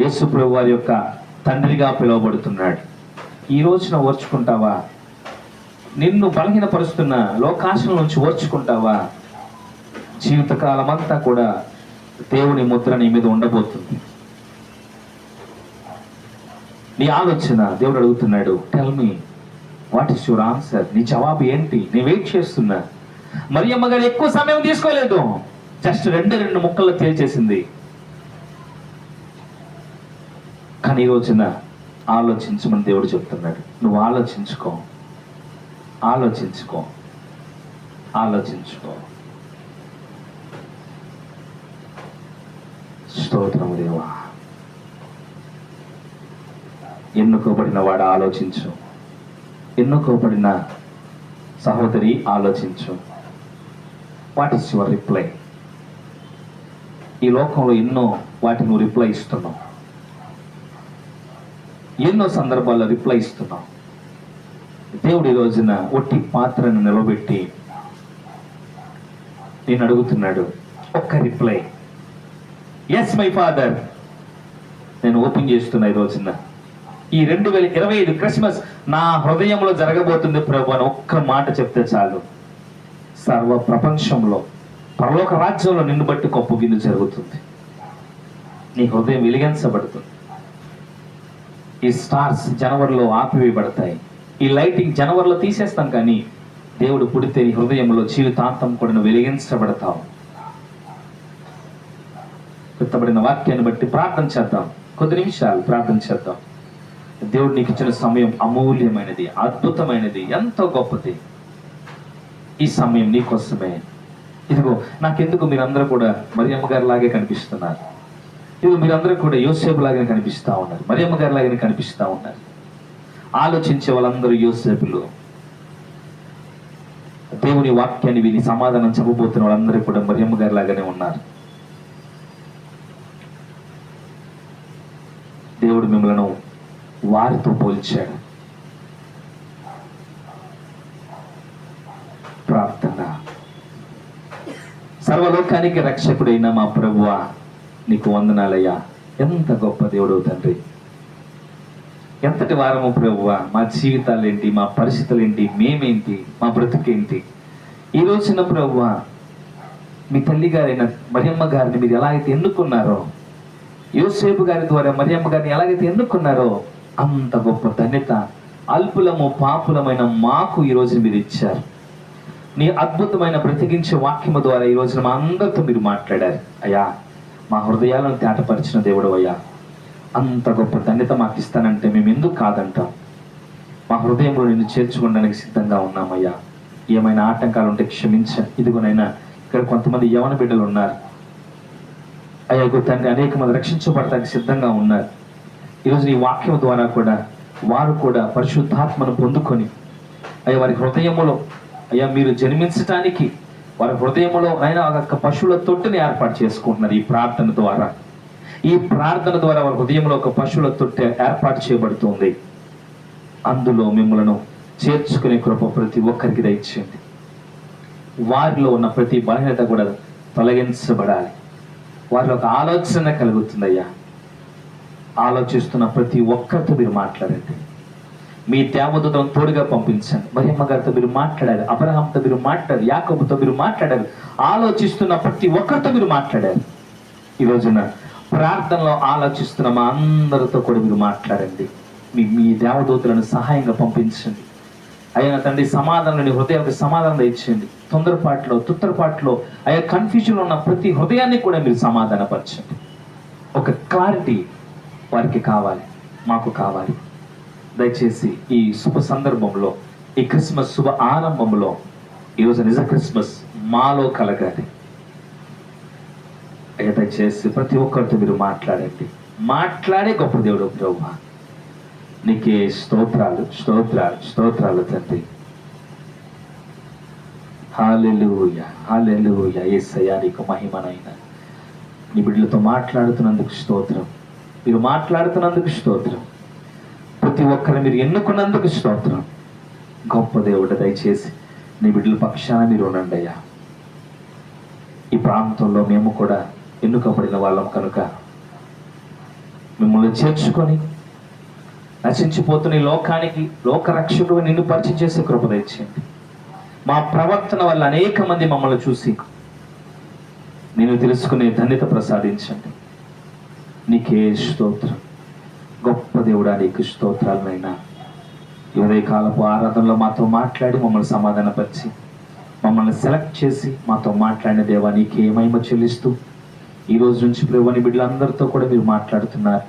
యేసు ప్రభు వారి యొక్క తండ్రిగా పిలువబడుతున్నాడు. ఈ రోజున ఓర్చుకుంటావా? నిన్ను బలహీనపరుస్తున్న లోకాశల నుంచి ఓర్చుకుంటావా? జీవితకాలం అంతా కూడా దేవుని ముద్ర నీ మీద ఉండబోతుంది. నీ ఆలోచన దేవుడు అడుగుతున్నాడు, tell me what is your answer? నీ జవాబు ఏంటి? నేను వెయిట్ చేస్తున్నా. మరియమ్మ గారు ఎక్కువ సమయం తీసుకోలేదు, జస్ట్ రెండు ముక్కల్లో తేల్చేసింది. కానీ ఈ రోజున ఆలోచించమని దేవుడు చెప్తున్నాడు. నువ్వు ఆలోచించుకో, ఆలోచించుకో, ఆలోచించుకో. స్తోత్రము దేవా. ఎన్నుకోబడిన వాడు ఆలోచించు, ఎన్నుకోబడిన సహోదరి ఆలోచించు. What is your reply? ఈ లోకంలో ఎన్నో వాటిని నువ్వు రిప్లై ఇస్తున్నావు, ఎన్నో సందర్భాల్లో రిప్లై ఇస్తున్నావు. దేవుడు ఈ రోజున ఒట్టి పాత్రను నిలబెట్టి నేను అడుగుతున్నాడు, ఒక్క రిప్లై. Yes my father. నేను ఓపెన్ చేస్తున్నా ఈ రోజున. ఈ 2025 క్రిస్మస్ నా హృదయంలో జరగబోతుంది ప్రభు అని ఒక్క మాట చెప్తే చాలు, సర్వ ప్రపంచంలో, పరలోక రాజ్యంలో నిన్ను బట్టి గొప్ప విందు జరుగుతుంది. నీ హృదయం వెలిగించబడుతుంది. ఈ స్టార్స్ జనవరిలో ఆపివేయబడతాయి, ఈ లైటింగ్ జనవరిలో తీసేస్తాం, కానీ దేవుడు పుడితే నీ హృదయంలో జీవితాంతం కూడా నువ్వు వెలిగించబడతావు. విత్తబడిన వాక్యాన్ని బట్టి ప్రార్థన చేద్దాం. కొద్ది నిమిషాలు ప్రార్థన చేద్దాం. దేవుడు నీకు ఇచ్చిన సమయం అమూల్యమైనది, అద్భుతమైనది, ఎంతో గొప్పది. ఈ సమయం నీకోసమే. ఇదిగో నాకెందుకు మీరందరూ కూడా మరియమ్మ గారి లాగే కనిపిస్తున్నారు. ఇది మీరందరూ కూడా యోసేపు లాగానే కనిపిస్తూ ఉన్నారు, మరియమ్మ గారి లాగానే కనిపిస్తూ ఉన్నారు. ఆలోచించే వాళ్ళందరూ యోసేపులు. దేవుని వాక్యాన్ని విని సమాధానం చెప్పబోతున్న వాళ్ళందరూ కూడా మరియమ్మ గారి లాగానే ఉన్నారు. దేవుడు మిమ్మల్ని వారితో పోల్చాడు. ప్రార్థన. సర్వలోకానికి రక్షకుడైన మా ప్రభువా, నీకు వందనాలయ్యా. ఎంత గొప్ప దేవుడు తండ్రి, ఎంతటి వారము ప్రభువా. మా జీవితాలేంటి, మా పరిస్థితులేంటి, మేమేంటి, మా బ్రతుకేంటి. ఈ రోజున ప్రభువా, మీ తల్లి గారైన మరియమ్మ గారిని మీరు ఎలాగైతే ఎన్నుకున్నారో, యోసేపు గారి ద్వారా మరియమ్మ గారిని ఎలాగైతే ఎన్నుకున్నారో, అంత గొప్ప ధన్యత అల్పులము పాపులమైన మాకు ఈ రోజు మీరు ఇచ్చారు. నీ అద్భుతమైన బ్రతికించే వాక్యము ద్వారా ఈ రోజున మా అందరితో మీరు మాట్లాడారు అయ్యా. మా హృదయాలను తేటపరిచిన దేవుడు అయ్యా. అంత గొప్ప ధన్యత మాకు ఇస్తానంటే మేము ఎందుకు కాదంటాం. మా హృదయంలో నిన్ను చేర్చుకోవడానికి సిద్ధంగా ఉన్నామయ్యా. ఏమైనా ఆటంకాలు ఉంటే క్షమించండి. ఇదిగోనైనా ఇక్కడ కొంతమంది యవన బిడ్డలు ఉన్నారు అయ్యా. తండ్రి, అనేక మంది రక్షించబడటానికి సిద్ధంగా ఉన్నారు. ఈరోజు ఈ వాక్యం ద్వారా కూడా వారు కూడా పరిశుద్ధాత్మను పొందుకొని అయ్యా, వారి హృదయములో అయ్యా మీరు జన్మించటానికి వారి హృదయంలో అయినా ఒక పశువుల తొట్టిని ఏర్పాటు చేసుకుంటున్నారు. ఈ ప్రార్థన ద్వారా వారి హృదయంలో ఒక పశువుల తొట్టి ఏర్పాటు చేయబడుతుంది. అందులో మిమ్మల్ని చేర్చుకునే కృప ప్రతి ఒక్కరికి దయచేయండి. వారిలో ఉన్న ప్రతి బలహీనత కూడా తొలగించబడాలి. వారిలో ఒక ఆలోచన కలుగుతుందయ్యా. ఆలోచిస్తున్న ప్రతి ఒక్కరితో మీరు మాట్లాడండి. మీ దేవదూతను తోడుగా పంపించండి. మరియమ్మ గారితో మీరు మాట్లాడారు, అబ్రహాంతో మీరు మాట్లాడారు, యాకోబుతో మీరు మాట్లాడారు. ఆలోచిస్తున్న ప్రతి ఒక్కరితో మీరు మాట్లాడారు. ఈ రోజున ప్రార్థనలో ఆలోచిస్తున్న మా అందరితో కూడా మీరు మాట్లాడండి. మీ దేవదూతలను సహాయంగా పంపించండి. అయినా తండ్రి, సమాధానం హృదయానికి సమాధానం ఇచ్చేయండి. తొందరపాట్లో అయ్యా కన్ఫ్యూజన్లో ఉన్న ప్రతి హృదయాన్ని కూడా మీరు సమాధానపరచండి. ఒక క్లారిటీ వారికి కావాలి, మాకు కావాలి. దయచేసి ఈ శుభ సందర్భంలో, ఈ క్రిస్మస్ శుభ ఆరంభంలో, ఈరోజు నిజ క్రిస్మస్ మాలో కలగాలి అయ్యా. దయచేసి ప్రతి ఒక్కరితో మీరు మాట్లాడండి. మాట్లాడే గొప్ప దేవుడు ప్రభువా. నీకే స్తోత్రాలు స్తోత్రాలు స్తోత్రాలు తండ్రి. హల్లెలూయా హల్లెలూయా. యేసయ్యా, నీకు మహిమనైనా నీ బిడ్డలతో మాట్లాడుతున్నందుకు స్తోత్రం. మీరు మాట్లాడుతున్నందుకు స్తోత్రం. ప్రతి ఒక్కరిని మీరు ఎన్నుకున్నందుకు స్తోత్రం. గొప్ప దేవుడు, దయచేసి నీ బిడ్డల పక్షాన మీరు ఉండండి అయ్యా. ఈ ప్రాంతంలో మేము కూడా ఎన్నుకబడిన వాళ్ళం కనుక మిమ్మల్ని చేర్చుకొని నశించిపోతున్న ఈ లోకానికి లోకరక్షకుడు నిన్ను పరిచయం చేసే కృప దయచేయండి. మా ప్రవర్తన వల్ల అనేక మంది మమ్మల్ని చూసి నేను తెలుసుకునే ధన్యత ప్రసాదించండి. నీకే స్తోత్రం. గొప్ప దేవుడా, నీకు స్తోత్రాలనైనా. ఈ ఉదయకాలపు ఆరాధనలో మాతో మాట్లాడి మమ్మల్ని సమాధానపరిచి మమ్మల్ని సెలెక్ట్ చేసి మాతో మాట్లాడిన దేవా, నీకే మహిమ చెల్లిస్తూ ఈ రోజు నుంచి ప్రభుని బిడ్డలందరితో కూడా మీరు మాట్లాడుతున్నారు.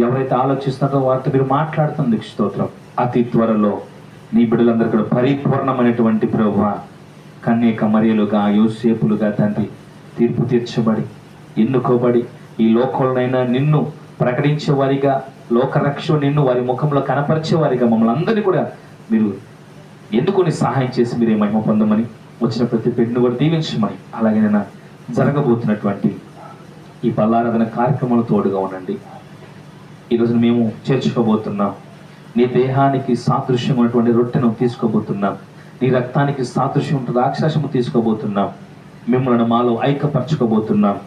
ఎవరైతే ఆలోచిస్తున్నారో వారితో మీరు మాట్లాడుతున్నందుకు స్తోత్రం. అతి త్వరలో నీ బిడ్డలందరూ కూడా పరిపూర్ణమైనటువంటి ప్రభువా, కన్యక మరియలుగా, యోసేపులుగా తండ్రి తీర్పు తీర్చబడి ఎన్నుకోబడి ఈ లోకంలోనైనా నిన్ను ప్రకటించే వారిగా, లోకరక్షణ నిన్ను వారి ముఖంలో కనపరిచే వారిగా మమ్మల్ని అందరినీ కూడా మీరు ఎన్నుకొని సహాయం చేసి మీరే మహిమ పొందమని, వచ్చిన ప్రతి బిడ్డను కూడా దీవించమని, అలాగే నేను జరగబోతున్నటువంటి ఈ బల్లారాధన కార్యక్రమంలో తోడుగా ఉండండి. ఈరోజు మేము చేర్చుకోబోతున్నాం. నీ దేహానికి సాదృశ్యం ఉన్నటువంటి రొట్టెను తీసుకోబోతున్నాం. నీ రక్తానికి సాదృశ్యం ఉంటుంది ద్రాక్షారసము తీసుకోబోతున్నాం. మిమ్మల్ని మాలో ఐక్యపరచుకోబోతున్నాం.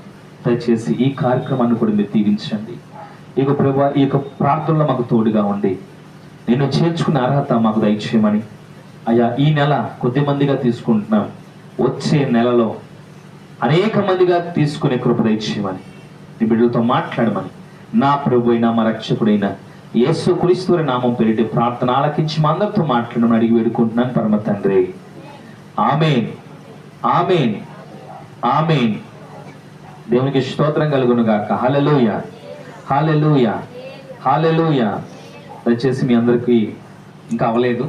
దయచేసి ఈ కార్యక్రమాన్ని కూడా మీరు దీవించండి. ఇక ప్రభువా, ఈ యొక్క ప్రార్థనలో మాకు తోడుగా ఉండి నిన్ను చేర్చుకునే అర్హత మాకు దయచేయమని. అయ్యా, ఈ నెల కొద్ది మందిగా తీసుకుంటున్నాం. వచ్చే నెలలో అనేక మందిగా తీసుకునే కృప దయచేయమని, నీ బిడ్డలతో మాట్లాడమని, నా ప్రభు అయినా మా రక్షకుడైన యేసు క్రీస్తు వారి నామం పేరిట ప్రార్థన ఆలకించి మా అందరితో మాట్లాడమని అడిగి వేడుకుంటున్నాను పరమ తండ్రి. ఆమేన్ ఆమేన్ ఆమేన్. దేవునికి స్తోత్రం కలుగును గాక. హల్లెలూయా హల్లెలూయా హల్లెలూయా. దయచేసి మీ అందరికీ ఇంకా అవ్వలేదు.